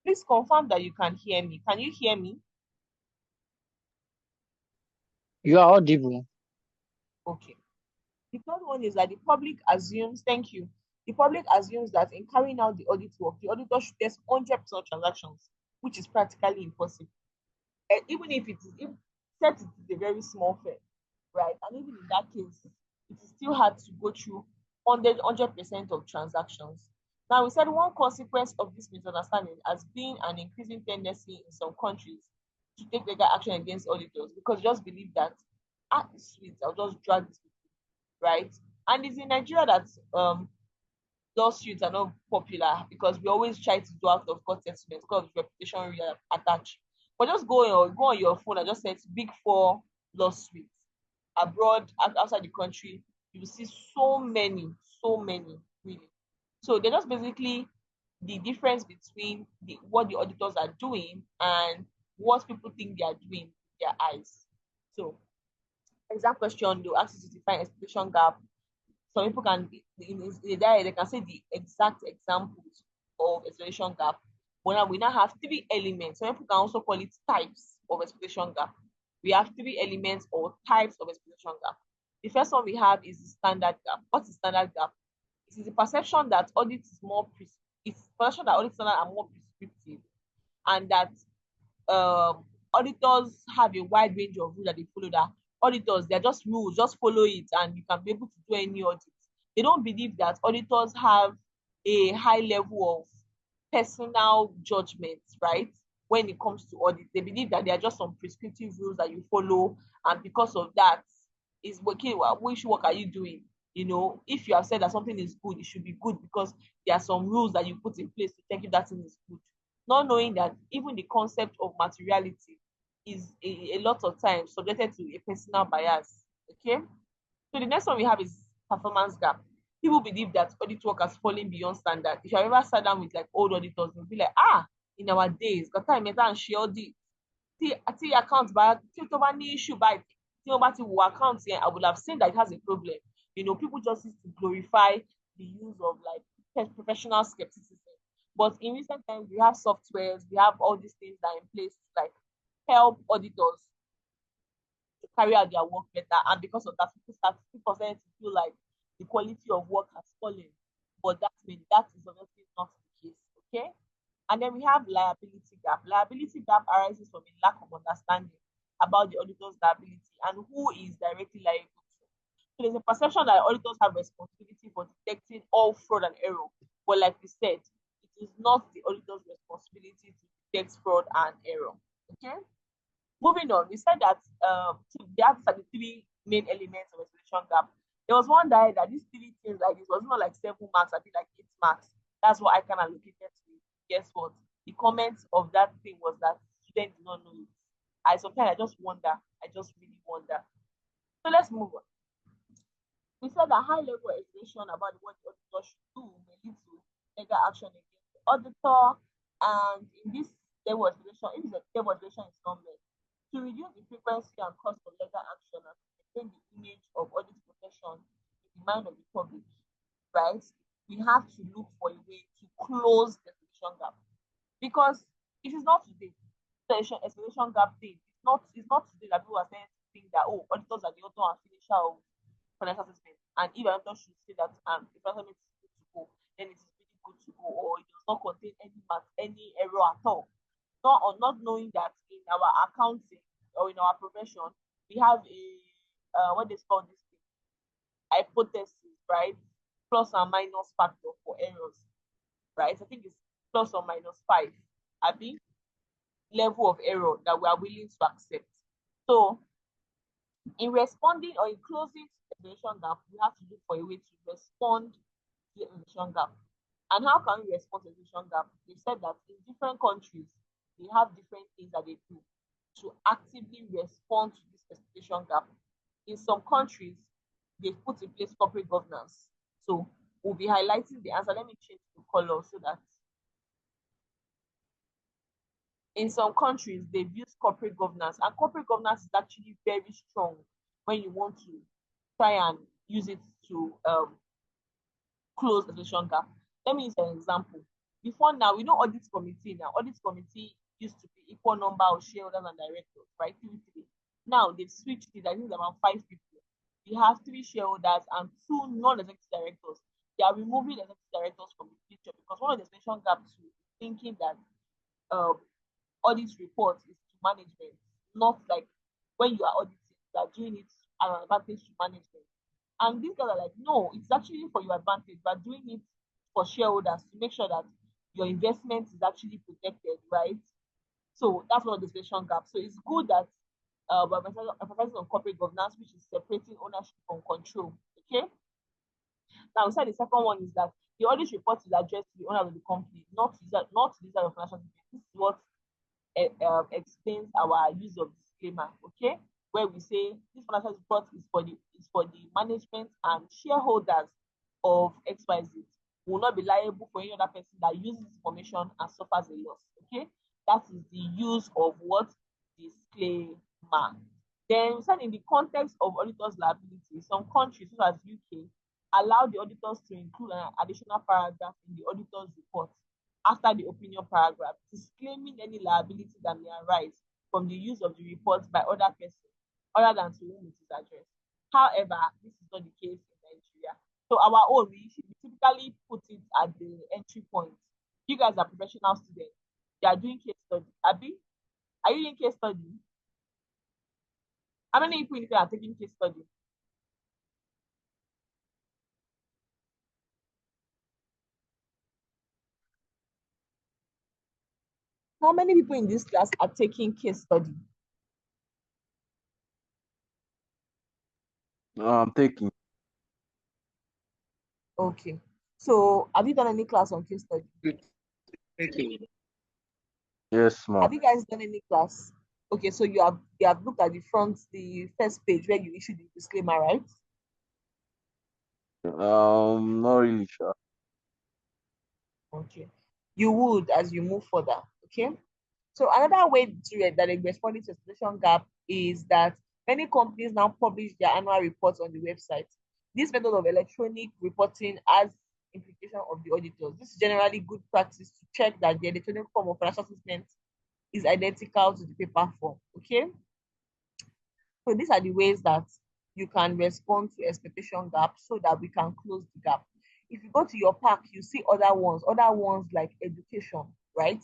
Please confirm that you can hear me. Can you hear me? You are audible. Okay. The third one is that the public assumes, thank you, the public assumes that in carrying out the audit work, the auditor should test 100% transactions, which is practically impossible. And even if it is, if set it is a very small firm, right? And even in that case, it is still hard to go through 100% of transactions. Now, we said one consequence of this misunderstanding has been an increasing tendency in some countries to take legal action against auditors because just believe that, it's sweet, I'll just drag this, right? And it's in Nigeria that lawsuits are not popular because we always try to do out of court settlements because of reputation attached. But just go on your phone and just search Big Four lawsuits abroad, outside the country. You will see so many, really. So they're just basically the difference between what the auditors are doing and what people think they are doing with their eyes. So, exam question, they'll ask you to define expectation gap. Some people can, in the diary, they can say the exact examples of expectation gap. But now we now have three elements. Some people can also call it types of expectation gap. We have three elements or types of expectation gap. The first one we have is the standard gap. What is standard gap? It is the perception that audits is more it's perception that audit standards are more prescriptive, and that auditors have a wide range of rules that they follow. That auditors, they're just rules, just follow it, and you can be able to do any audit. They don't believe that auditors have a high level of personal judgment, right? When it comes to audit, they believe that there are just some prescriptive rules that you follow, and because of that, is okay. Which work are you doing? You know, if you have said that something is good, it should be good because there are some rules that you put in place to check if that thing is good. Not knowing that even the concept of materiality is a lot of times subjected to a personal bias. Okay. So the next one we have is performance gap. People believe that audit work has fallen beyond standard. If you have ever sat down with like old auditors, they'll be like, in our days, got time and share the account back, issue by account here, I would have seen that it has a problem. You know, people just used to glorify the use of like professional skepticism. But in recent times, we have softwares, we have all these things that are in place to like help auditors to carry out their work better. And because of that, people started to feel like the quality of work has fallen. But that is obviously not the case. Okay. And then we have liability gap. Liability gap arises from a lack of understanding about the auditor's liability and who is directly liable to. So there's a perception that auditors have responsibility for detecting all fraud and error. But like we said, it is not the auditor's responsibility to detect fraud and error. Okay. Moving on, we said that are the three main elements of expectation gap. There was one day that these three things like this was not like 7 marks, I think like 8 marks. That's what I kind of allocated to. Guess what? The comment of that thing was that students do not know it. Sometimes I just wonder. I just really wonder. So let's move on. We said that high level explanation about what the auditor should do may lead to legal action against the auditor. And in this level explanation, if the level explanation is not met, to reduce the frequency and cost of legal action and to maintain the image of audit profession in the mind of the public, right? We have to look for a way to close the explanation gap. Because it is not today, the explanation gap thing. It's not today that people are saying to think that auditors are the author and finisher of financial statement. And if an auditor should say that the financial statement is good to go, then it is really good to go, or it does not contain any error at all. Not knowing that in our accounting or in our profession, we have a what they call this thing, hypothesis, right? Plus and minus factor for errors, right? I think it's plus or minus 5, Abby, level of error that we are willing to accept. So, in responding or in closing the explanation gap, we have to look for a way to respond to the explanation gap. And how can we respond to the explanation gap? They said that in different countries, they have different things that they do to actively respond to this explanation gap. In some countries, they've put in place corporate governance. So we'll be highlighting the answer. Let me change the color so that in some countries they've used corporate governance, and corporate governance is actually very strong when you want to try and use it to close the explanation gap. Let me use an example. Before now, we know audit committee. Now, audit committee used to be equal number of shareholders and directors, right? 3-3. Now they've switched it. I think it's around 5 people. We have 3 shareholders and 2 non-executive directors. They are removing executive directors from the picture because one of the explanation gaps is thinking that audit report is to management, not like when you are auditing, you are doing it as an advantage to management. And these guys are like, no, it's actually for your advantage, but doing it for shareholders to make sure that your investment is actually protected, right? So that's one of the special gaps. So it's good that we're emphasizing on corporate governance, which is separating ownership from control. Okay. Now, we said the second one is that the audit report is addressed to the owner of the company, not to the user of financial statements. This is what explains our use of disclaimer. Okay, where we say this financial report is for the management and shareholders of XYZ. We will not be liable for any other person that uses information and suffers a loss. Okay, that is the use of what disclaimer. Then we said in the context of auditors' liability, some countries such as UK allow the auditors to include an additional paragraph in the auditor's report after the opinion paragraph, disclaiming any liability that may arise from the use of the report by other persons other than to whom it is addressed. However, this is not the case in Nigeria. So our own, we typically put it at the entry point. You guys are professional students. You are doing case study. Abi, are you doing case study? How many people in here are taking case study? How many people in this class are taking case study? I'm taking. Okay. So have you done any class on case study? Yes, ma'am. Have you guys done any class? Okay, so you have looked at the first page where you issued the disclaimer, right? Not really sure. Okay. You would as you move further. Okay. So another way to that is responding to situation gap is that many companies now publish their annual reports on the website. This method of electronic reporting has implication of the auditors. This is generally good practice to check that the electronic form of financial statement is identical to the paper form. Okay. So these are the ways that you can respond to expectation gap so that we can close the gap. If you go to your pack, you see other ones like education, right?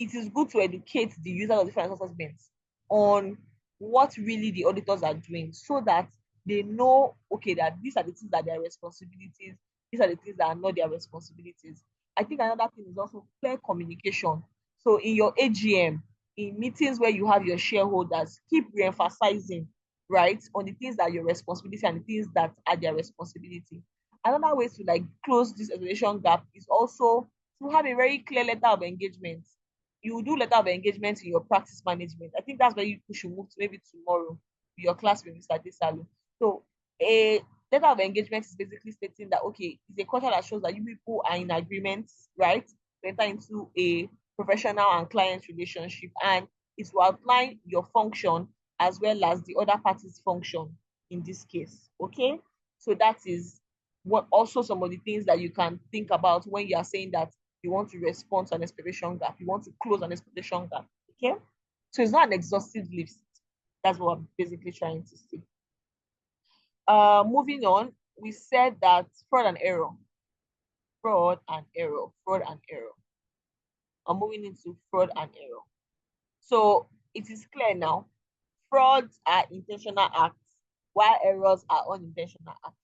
It is good to educate the user of the financial statements on what really the auditors are doing so that they know, okay, that these are the things that are their responsibilities, these are the things that are not their responsibilities. I think another thing is also clear communication. So in your AGM, in meetings where you have your shareholders, keep re-emphasizing, right, on the things that are your responsibility and the things that are their responsibility. Another way to like close this education gap is also to have a very clear letter of engagement. You do letter of engagement in your practice management. I think that's where you should move to maybe tomorrow with your class with Mr. Desalu. So a letter of engagement is basically stating that, okay, it's a culture that shows that you people are in agreement, right, to enter into a professional and client relationship, and it will outline your function as well as the other party's function in this case. Okay, so that is what also some of the things that you can think about when you are saying that you want to respond to an expectation gap, you want to close an expectation gap. Okay, so it's not an exhaustive list. That's what I'm basically trying to say. Moving on, we said that fraud and error. Fraud and error. Fraud and error. I'm moving into fraud and error. So it is clear now. Frauds are intentional acts, while errors are unintentional acts.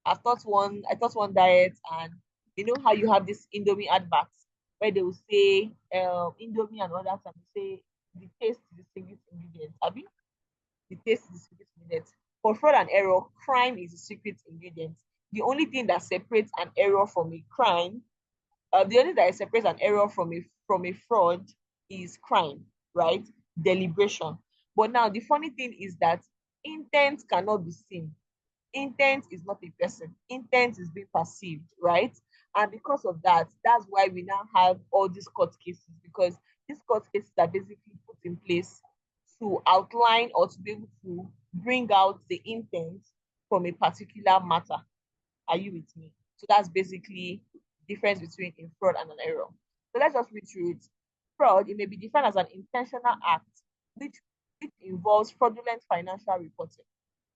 I taught one diet, and you know how you have this Indomie adverts where they will say Indomie and others and say the taste is the secret ingredient. Abi, the taste is the secret ingredient. For fraud and error, crime is the secret ingredient. The only thing that separates an error from a crime, the only that separates an error from a fraud is crime, right? Deliberation. But now the funny thing is that intent cannot be seen. Intent is not a person. Intent is being perceived, right? And because of that, that's why we now have all these court cases, because these court cases are basically put in place to outline or to be able to bring out the intent from a particular matter. Are you with me? So that's basically the difference between a fraud and an error. So let's just read through it. Fraud, it may be defined as an intentional act which involves fraudulent financial reporting,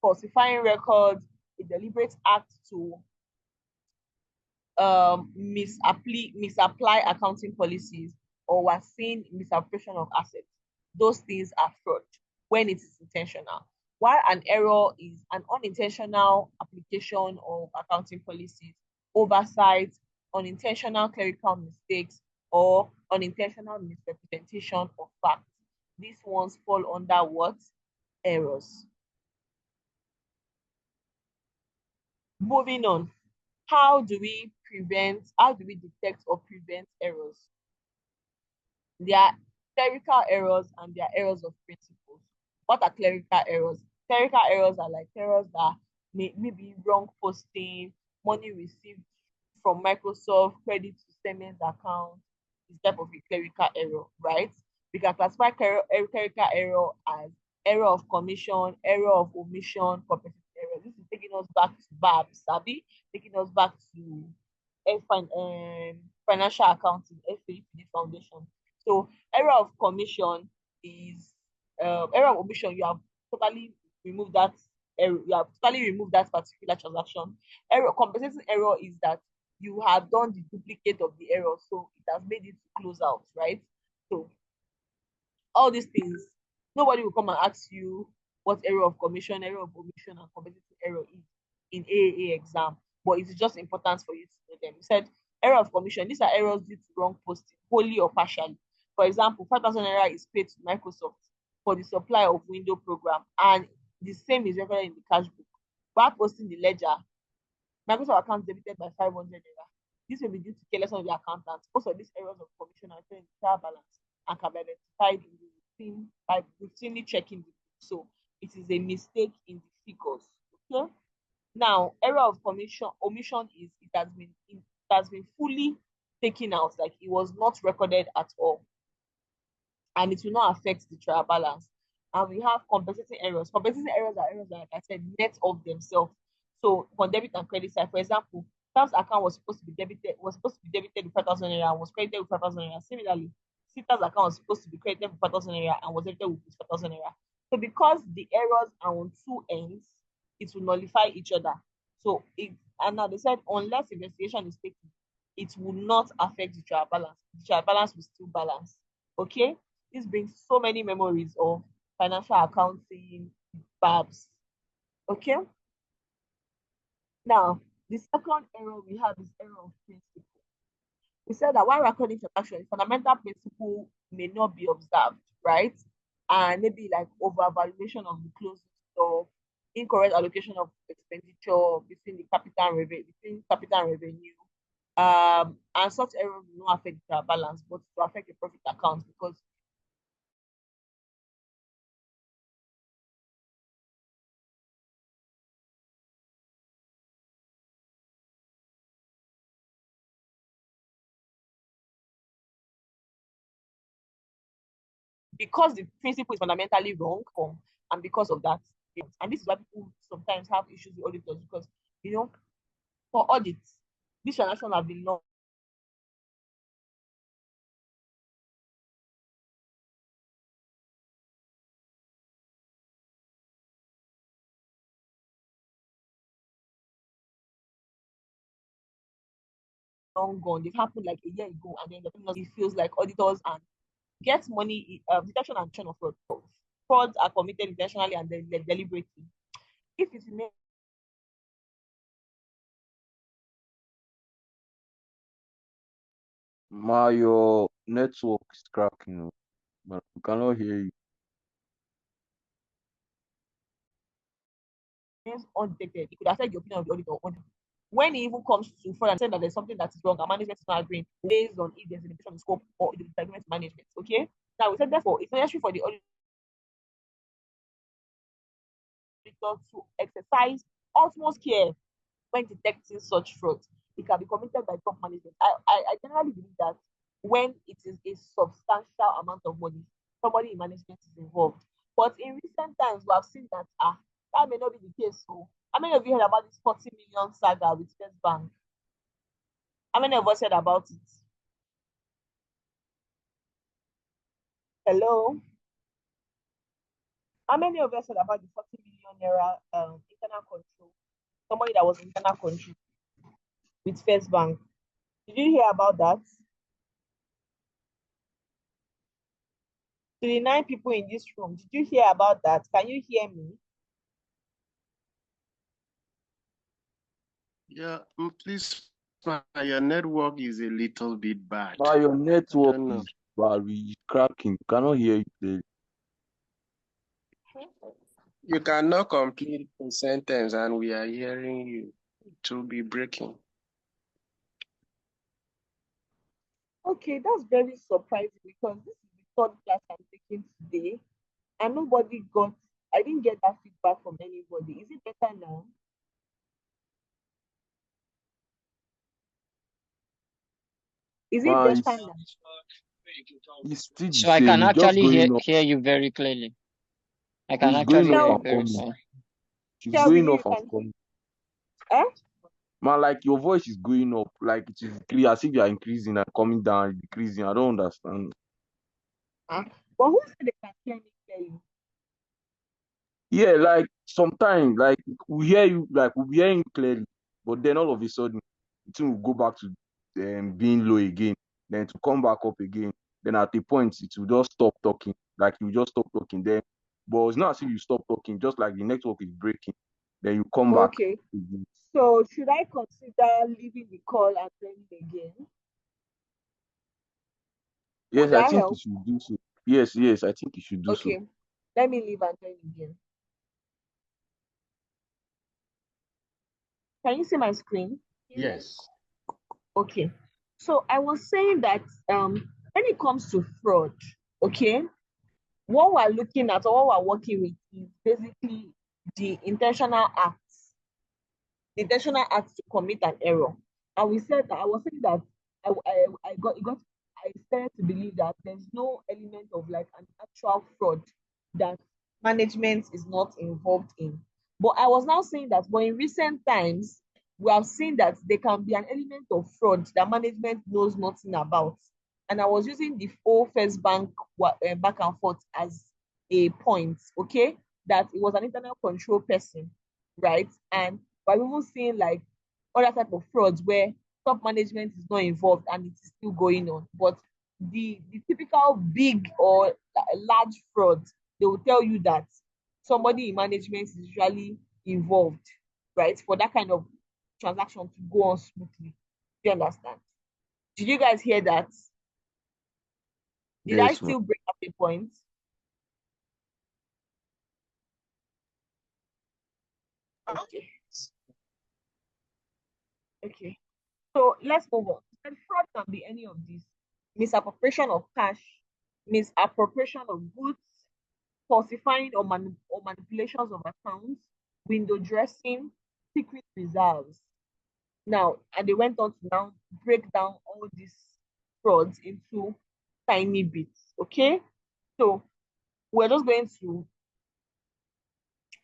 falsifying records, a deliberate act to misapply accounting policies, or was seen misappropriation of assets. Those things are fraud when it is intentional. while an error is an unintentional application of accounting policies, oversight, unintentional clerical mistakes, or unintentional misrepresentation of facts. These ones fall under what? Errors. Moving on, how do we detect or prevent errors? There are clerical errors and there are errors of principles. What are clerical errors? Clerical errors are like errors that may be wrong posting, money received from Microsoft, credit to Siemens account, this type of a clerical error, right? We can classify clerical error as error of commission, error of omission, competitive error. This is taking us back to BABS, Sabi, taking us back to financial accounting, FAPD foundation. So error of commission is error of omission. You have totally removed that error. You have totally removed that particular transaction. Error compensating error is that you have done the duplicate of the error, so it has made it close out, right? So all these things, nobody will come and ask you what error of commission, error of omission, and compensating error is in AAA exam, but it is just important for you to know them. You said error of commission. These are errors due to wrong posting, wholly or partially. For example, 5,000 naira is paid to Microsoft for the supply of window program, and the same is recorded in the cash book. While posting the ledger, Microsoft account debited by 500 naira. This may be due to carelessness of the accountant. Most of these errors of commission are in the trial balance and can be identified in the routine by routinely checking the book. So it is a mistake in the figures. Okay. Now, error of commission omission is it has been fully taken out, like it was not recorded at all, and it will not affect the trial balance. And we have compensating errors. Compensating errors are errors that, like I said, net of themselves. So on debit and credit side, for example, Sam's account was supposed to be debited with 5,000 naira and was credited with 5,000 naira. Similarly, Sita's account was supposed to be credited with 5,000 naira and was debited with 5,000 naira. So because the errors are on two ends, it will nullify each other. So and now they said unless investigation is taken, it will not affect the trial balance. The trial balance will still balance. Okay, this brings so many memories of financial accounting, BABS. Okay. Now, the second error we have is error of principle. We said that while recording transaction, fundamental principle may not be observed, right? And maybe like overvaluation of the closing stock, incorrect allocation of expenditure between capital and revenue. And such errors will not affect the balance, but to affect the profit account because the principle is fundamentally wrong, and because of that, and this is why people sometimes have issues with auditors because for audits, this transaction have been long gone. They've happened like a year ago, and then it feels like auditors and get money detection and detection of fraud. Frauds are committed intentionally and then deliberately. If it remains Your network is cracking, but we cannot hear you. undetected, it could affect the opinion of the auditor. When it even comes to fraud and saying that there's something that is wrong and management is not agreeing based on if there's a limitation in scope or the disagreement management. Okay. Now we said therefore it's necessary for the auditor to exercise utmost care when detecting such fraud. It can be committed by top management. I generally believe that when it is a substantial amount of money, somebody in management is involved. But in recent times, we have seen that that may not be the case. So, how many of you heard about this 40 million saga with First Bank? How many of us heard about it? Hello? How many of us heard about the 40 million naira internal control? Somebody that was internal control with First Bank. Did you hear about that? To the 9 people in this room, did you hear about that? Can you hear me? Yeah, please, your network is a little bit bad. Now your I network don't know. is very cracking. Cannot hear you clearly. You cannot complete a sentence and we are hearing you. It will be breaking. Okay, that's very surprising because this is the third class I'm taking today, and I didn't get that feedback from anybody. Is it better now? Is it Man, better now? it's still the So I can same. It's just actually hear going up. hear you very clearly. I can It's going actually off hear you and Tell, very coming. clearly. She's tell me going you off and can, coming. eh? Man, like your voice is going up. Like it is clear as if you are increasing and coming down, decreasing. I don't understand. Ah, but who said they can hear me clearly? Yeah, like sometimes, like we hear you, like we hear you clearly, but then all of a sudden, it will go back to being low again, then to come back up again. Then at a point, it will just stop talking. Like you just stop talking. Then, but it's not as if you stop talking. Just like the network is breaking, then you come back Okay, again. so should I consider leaving the call and joining again? Would Yes, I that think you help? should do so. Yes, yes, I think you should do so. Okay, let me leave and join again. Can you see my screen? Yes. Okay. So I was saying that when it comes to fraud, okay, what we're looking at or what we're working with is basically the intentional act to commit an error. And we said that I was saying that I started to believe that there's no element of like an actual fraud that management is not involved in. But I was now saying that, but in recent times, we have seen that there can be an element of fraud that management knows nothing about. And I was using the whole first bank back and forth as a point, okay, that it was an internal control person, right? And we're even seeing like other type of frauds where top management is not involved and it is still going on. But the typical big or large fraud, they will tell you that somebody in management is usually involved, right? For that kind of transaction to go on smoothly. Do you understand? Did you guys hear that? Did I Yes, man. still bring up a point? Okay. Okay. So let's move on. And fraud can be any of these: misappropriation of cash, misappropriation of goods, falsifying or manipulations of accounts, window dressing, secret reserves. Now, and they went on to now break down all these frauds into tiny bits. Okay. So we're just going to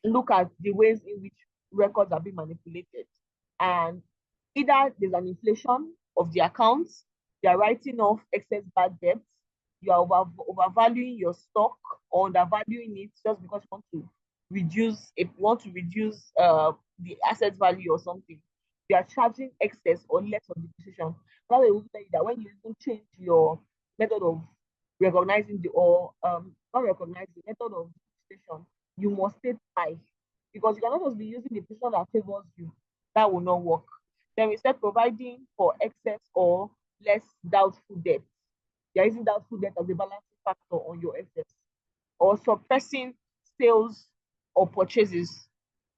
look at the ways in which records are being manipulated. And either there's an inflation of the accounts, they are writing off excess bad debts, you are overvaluing your stock or undervaluing it just because you want to reduce the asset value or something. You are charging excess or less of depreciation. That way, will tell you that when you even change your method of recognizing the or not recognize the method of depreciation, you must stay high because you cannot just be using the position that favors you. That will not work. Then we start providing for excess or less doubtful debt. You're using doubtful debt as a balancing factor on your excess, or suppressing sales or purchases,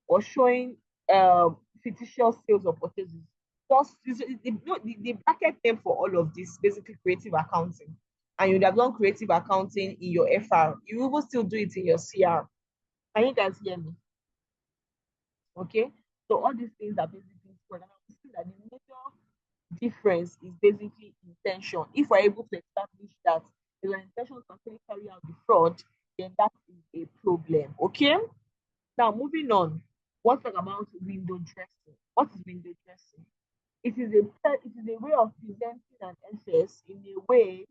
or showing fictitious sales or purchases. Just the bracket name for all of this basically creative accounting. And you'd have done creative accounting in your FR. You will still do it in your CR. Can you guys hear me? Okay. So all these things are basically fraud. And I'm saying that the major difference is basically intention. If we're able to establish that there's an intention to actually carry out the fraud, then that is a problem. Okay. Now moving on. Let's talk about window dressing. What is window dressing? It is a way of presenting an SS in a way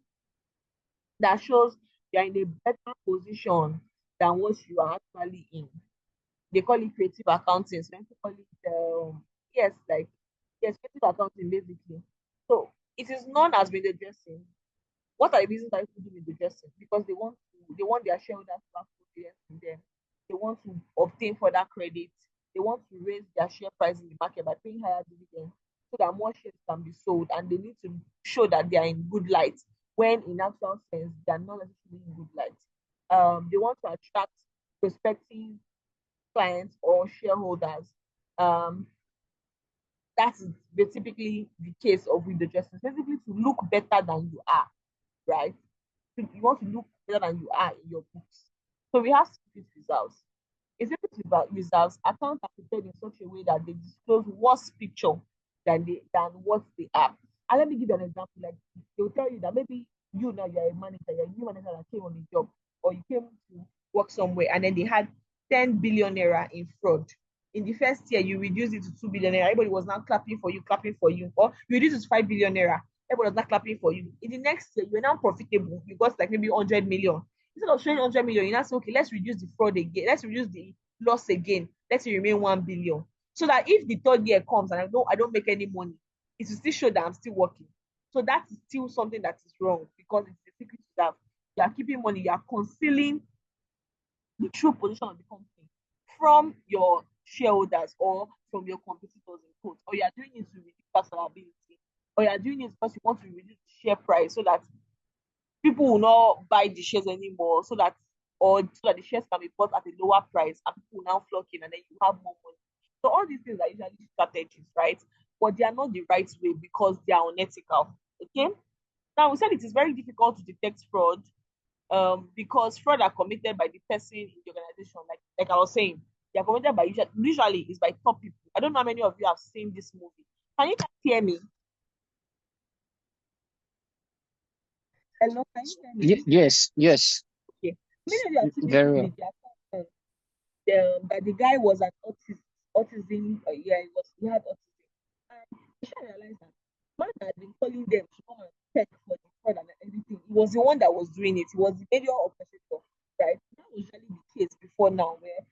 that shows you're in a better position than what you are actually in. They call it creative accounting. Some people call it yes, like yes, creative accounting basically. So it is known as window dressing. What are the reasons why people do window dressing? Because they want their shareholders to have confidence in them. They want to obtain further credit. they want to raise their share price in the market by paying higher dividends so that more shares can be sold, and they need to show that they are in good light, when in actual sense they are not necessarily in good light. They want to attract prospective clients or shareholders. That is typically the case of window dressing, basically to look better than you are, right? You want to look better than you are in your books. So we have secret results. In secret results, accounts are prepared in such a way that they disclose worse picture than what they are. And let me give you an example. Like, they'll tell you that maybe you now, you're a manager, you're a new manager that came on the job, or you came to work somewhere, and then they had 10 billion naira in fraud. In the first year, you reduced it to 2 billion naira. Everybody was now clapping for you. Or you reduced it to 5 billion naira. Everybody was not clapping for you. In the next year, you're now profitable. You got like maybe 100 million. Instead of showing 100 million, you now say, okay, let's reduce the fraud again. Let's reduce the loss again. Let's remain 1 billion. So that if the third year comes and I don't make any money, it will still show that I'm still working. So that is still something that is wrong, because it's a secret reserve. You are keeping money. You are concealing the true position of the company from your shareholders or from your competitors in quotes. Or you are doing it to reduce personal ability, or you are doing it because you want to reduce the share price so that people will not buy the shares anymore, so that the shares can be bought at a lower price and people will now flock in, and then you have more money. So all these things are usually strategies, right? But they are not the right way because they are unethical. Okay. Now, we said it is very difficult to detect fraud, because fraud are committed by the person in the organization. Like I was saying, they are committed by usually is by top people. I don't know how many of you have seen this movie. Can you guys hear me? Hello, can you hear me? Yes. Okay. Many of you have seen this Very movie. That the guy was an autism. He had autism. And you should realize that man had been calling them to come and check for the fraud and everything. He was the one that was doing it. He was the major operator, right? That was usually the case before now, where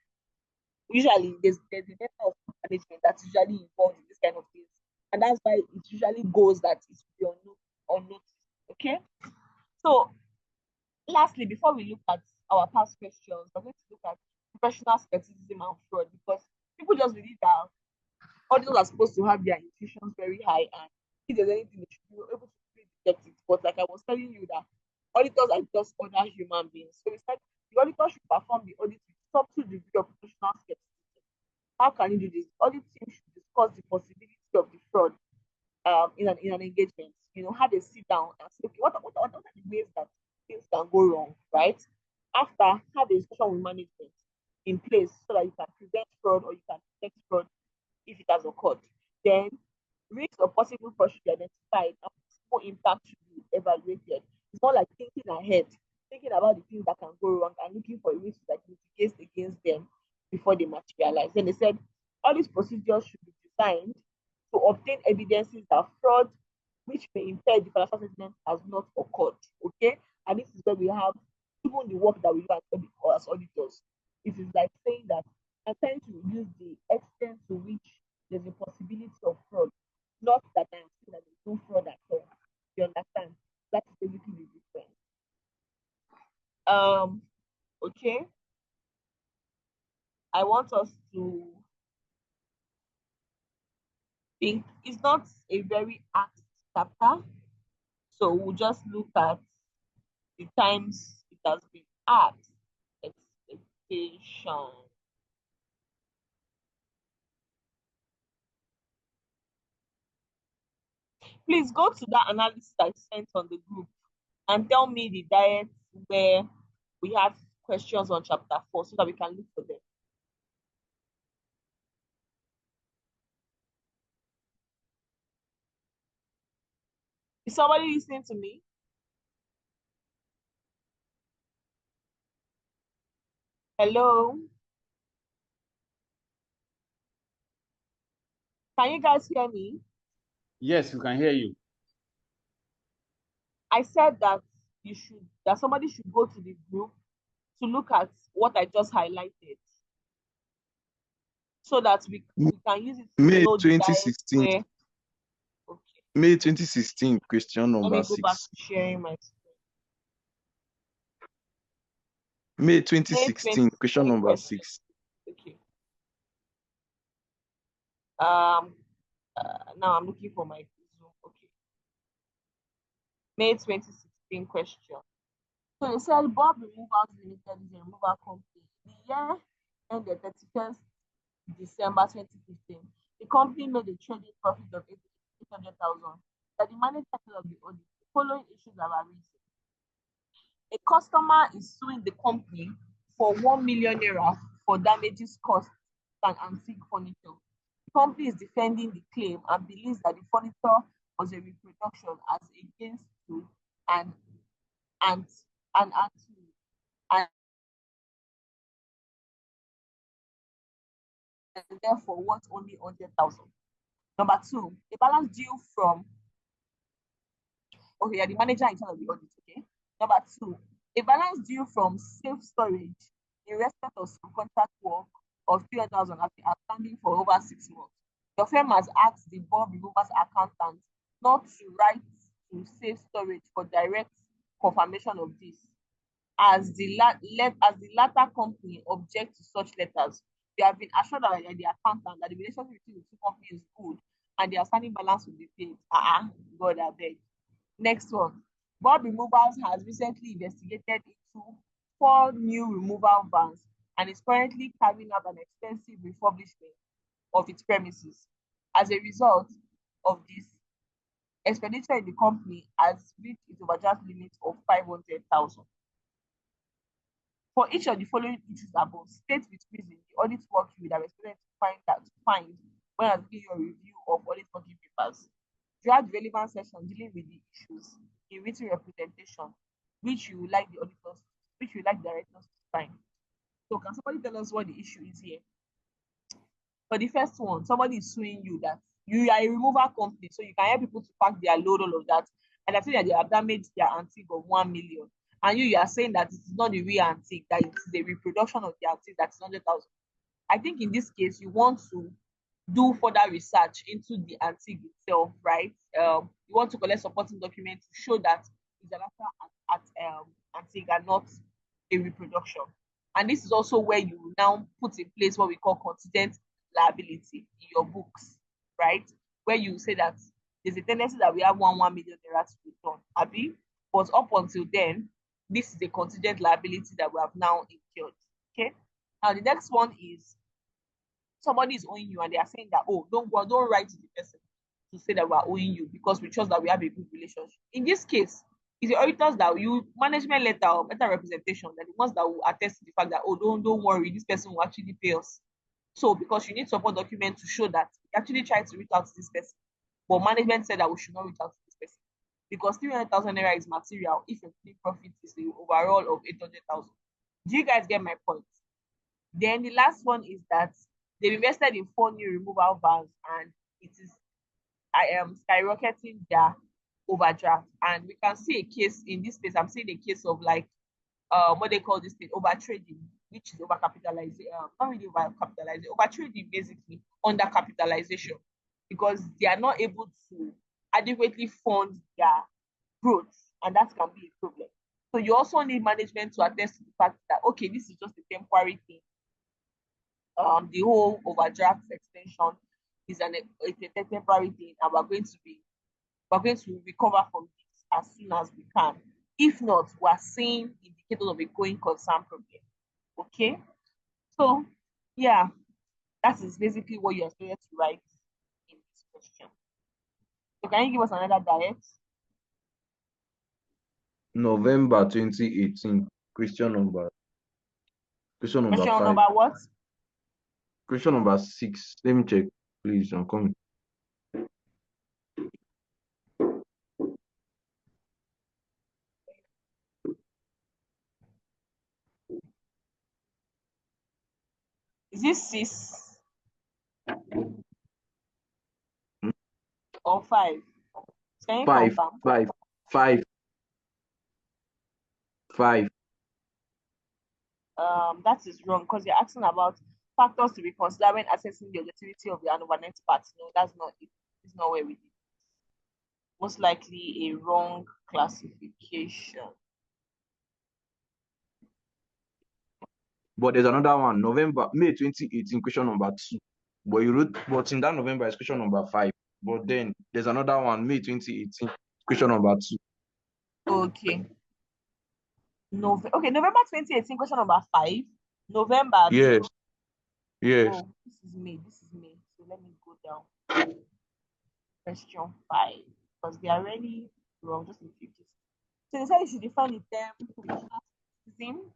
usually there's a member of management that's usually involved in this kind of things, and that's why it usually goes that it will be unnoticed. Okay. So lastly, before we look at our past questions, we're going to look at professional skepticism and fraud, because people just believe that auditors are supposed to have their intuitions very high, and if there's anything they should be able to quickly detect it. But like I was telling you, that auditors are just other human beings. So we said the auditor should perform the audit with subtle degree of professional skepticism. How can you do this? The audit team should discuss the possibility of the fraud in an engagement. Have a sit down and say, okay, what are the ways that things can go wrong, right? After, have a discussion with management in place so that you can prevent fraud or you can detect fraud if it has occurred. Then, risks or possible fraud should be identified and possible impact should be evaluated. It's not like thinking ahead, thinking about the things that can go wrong and looking for risks that mitigate against them before they materialize. Then they said all these procedures should be designed to obtain evidences that fraud which may impair the financial statement has not occurred. Okay, and this is where we have even the work that we do as auditors. It is like saying that I'm trying to reduce the extent to which there's a possibility of fraud, not that I'm saying that there's no fraud at all. You understand? That is basically the difference. Okay. I want us to think it's not a very apt chapter, so we'll just look at the times it has been asked. Expectation. Please go to that analysis I sent on the group and tell me the diets where we have questions on chapter 4 so that we can look for them. Is somebody listening to me? Hello? Can you guys hear me? Yes, we can hear you. I said that somebody should go to the group to look at what I just highlighted so that we can use it to May know the diet 2016. where. Okay. May 2016, question Let number me go back 6. to sharing my screen. May 2016, question number 6. Okay. Now I'm looking for my Zoom. Okay. May 2016 question. So they said Bob Removals Limited is a removal company. The year ended 31st December 2015. The company made a trading profit of 800,000. That the manager of the audit, the following issues are arisen. A customer is suing the company for 1 million naira for damages caused by antique furniture. The company is defending the claim and believes that the furniture was a reproduction as against to and and and therefore worth only 100,000. Number two, a balance due from the manager in charge of the audit. Okay. Number two, a balance due from safe storage in respect of some contract work of 300,000 has been outstanding for over 6 months. Your firm has asked the Bob Removers accountant not to write to safe storage for direct confirmation of this. As the latter company objects to such letters, they have been assured by the accountant that the relationship between the two companies is good and the outstanding balance will be paid. God, I beg. Next one. Bob Removals has recently investigated into 4 new removal vans and is currently carrying out an extensive refurbishment of its premises. As a result of this, expenditure in the company has reached its overdraft limit of 500,000. For each of the following issues above, state with reason the audit work you would have expected to find when asking your review of audit working papers. Draft relevant section dealing with the issues in written representation, which you would like the directors to sign. So can somebody tell us what the issue is here? For the first one, somebody is suing you that you are a removal company, so you can help people to pack their load, all of that, and they're saying that they have damaged their antique of 1 million. And you are saying that it is not the real antique, that it is a reproduction of the antique that is 100,000. I think in this case, you want to do further research into the antique itself, right? You want to collect supporting documents to show that it's an actual antique and not a reproduction. And this is also where you now put in place what we call contingent liability in your books, right? Where you say that there's a tendency that we have 1 million naira to return, Abi, but up until then, this is a contingent liability that we have now incurred. Okay. Now the next one is somebody is owing you and they are saying that, don't write to the person to say that we are owing you because we trust that we have a good relationship. In this case, it's the auditors that you management letter or better representation that the ones that will attest to the fact that don't worry, this person will actually pay us. So because you need support document to show that we actually tried to reach out to this person, but management said that we should not reach out to this person because 300,000 naira is material if your profit is the overall of 800,000. Do you guys get my point? Then the last one is that they've invested in 4 new removal vans and it is skyrocketing their overdraft. And we can see a case in this case. I'm seeing a case of like what they call this thing, overtrading, which is overcapitalizing, not really overcapitalizing, overtrading basically, undercapitalization, because they are not able to adequately fund their growth, and that can be a problem. So you also need management to attest to the fact that, okay, this is just a temporary thing. The whole overdraft extension is a temporary thing, and we're going to recover from this as soon as we can. If not, we're seeing indicators of a going concern problem. Okay, so yeah, that is basically what you're supposed to write in this question. So can you give us another diet? November 2018. Question number five. Number what? Question number 6. Let me check, please. I'm coming. Is this 6 or 5? Can you confirm? 5. That is wrong because you're asking about factors to be considered when assessing the objectivity of the overnight part. No, that's not it. It's not where we did. Most likely a wrong classification. But there's another one. May 2018, question number 2. But you wrote, but in that November is question number 5. But then there's another one, May 2018, question number 2. Okay. November 2018, question number 5. November. Yes, yes. Oh, this is May. So let me go down. Question 5. Because they are really wrong, just in few cases. So they say you should define the term professional skepticism,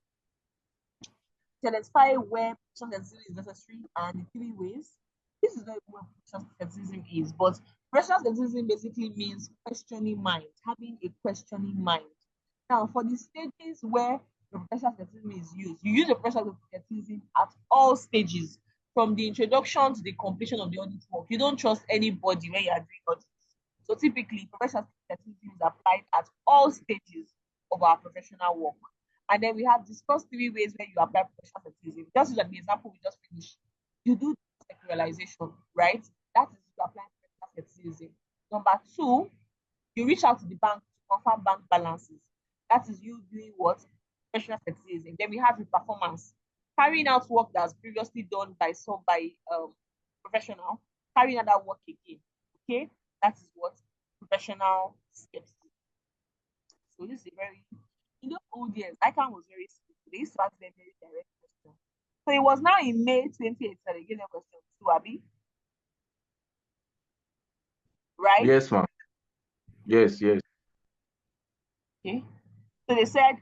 identify where professional skepticism is necessary, and the 3 ways. This is not what professional skepticism is, but professional skepticism basically means questioning mind, having a questioning mind. Now, for the stages where the professional skepticism is used, you use the professional skepticism at all stages, from the introduction to the completion of the audit work. You don't trust anybody when you are doing audits. So typically, professional skepticism is applied at all stages of our professional work. And then we have discussed 3 ways where you apply professional skepticism. Just as an example we just finished, you do secularization, right? That is you apply professional skepticism. Number 2, you reach out to the bank to confirm bank balances. That is you doing what? Professional skepticism. Then we have the performance, carrying out work that's previously done by professional, carrying out that work again. Okay, that is what professional skepticism. So this is a very, old years, ICAN was very simple. They used to ask them very direct questions. So it was now in May 2018 that they gave them question 2, Abby. Right? Yes, ma'am. Yes. Okay. So they said,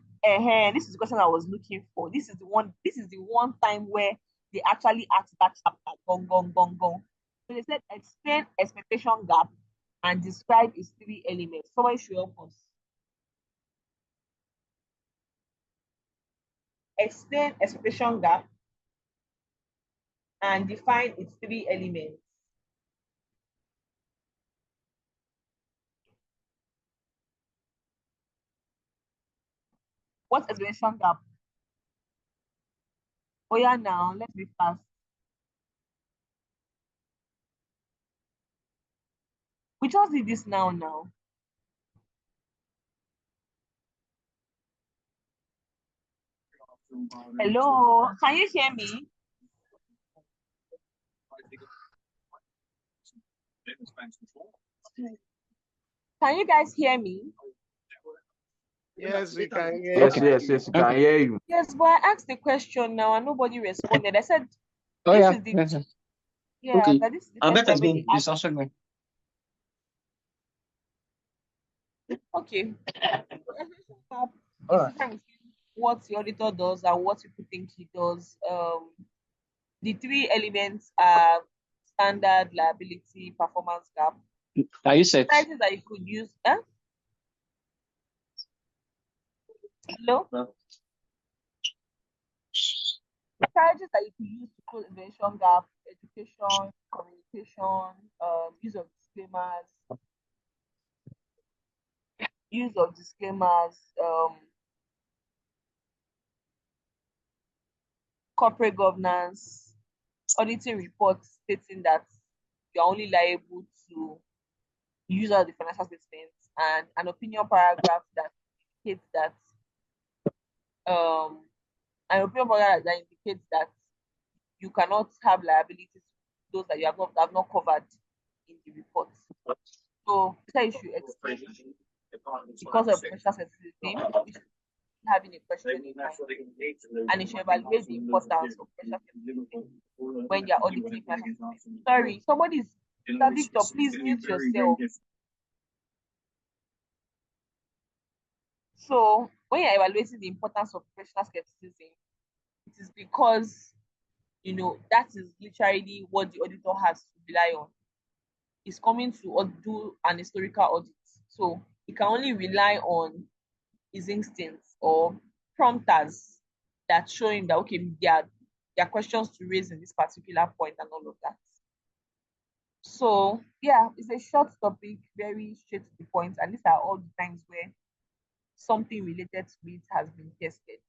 this is the question I was looking for. This is the one time where they actually asked that chapter. Gong. So they said, explain expectation gap and describe its 3 elements. Somebody should help us. Explain expectation gap and define its 3 elements. What's expectation gap? Oh yeah, now let's be fast. We just did this now. Hello, can you hear me? Can you guys hear me? Yes, we can hear you. Yes, we can hear you. Yes, but I asked the question now and nobody responded. I said, Okay. that this is the I first bet it's time when good. they It's also good. Okay. All right. What the auditor does and what people think he does. The 3 elements are standard, liability, performance gap. Are you set? Strategies that you could use. Hello? Strategies that you could use to close invention gap: education, communication, use of disclaimers, corporate governance, auditing reports stating that you're only liable to use of the financial statements, and an opinion paragraph that indicates that you cannot have liabilities, those that you have not covered in the report. So you should explain because of professional sensitivity, having a question in mind, and it should evaluate the importance of professional sensitivity when you're auditing financial statements. Sorry, somebody's Victor, please mute yourself. So when you're evaluating the importance of professional skepticism, it is because that is literally what the auditor has to rely on. He's coming to do an historical audit, so he can only rely on his instincts or prompters that show him that okay, there are questions to raise in this particular point and all of that. So yeah, it's a short topic, very straight to the point, and these are all the times where something related to it has been tested.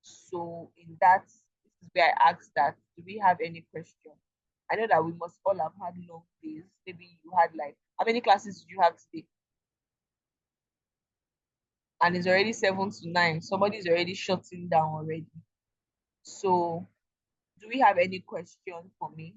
So in that, this is where I asked that, do we have any question? I know that we must all have had long days. Maybe you had how many classes do you have today? And it's already 7 to 9. Somebody's already shutting down already. So do we have any question for me?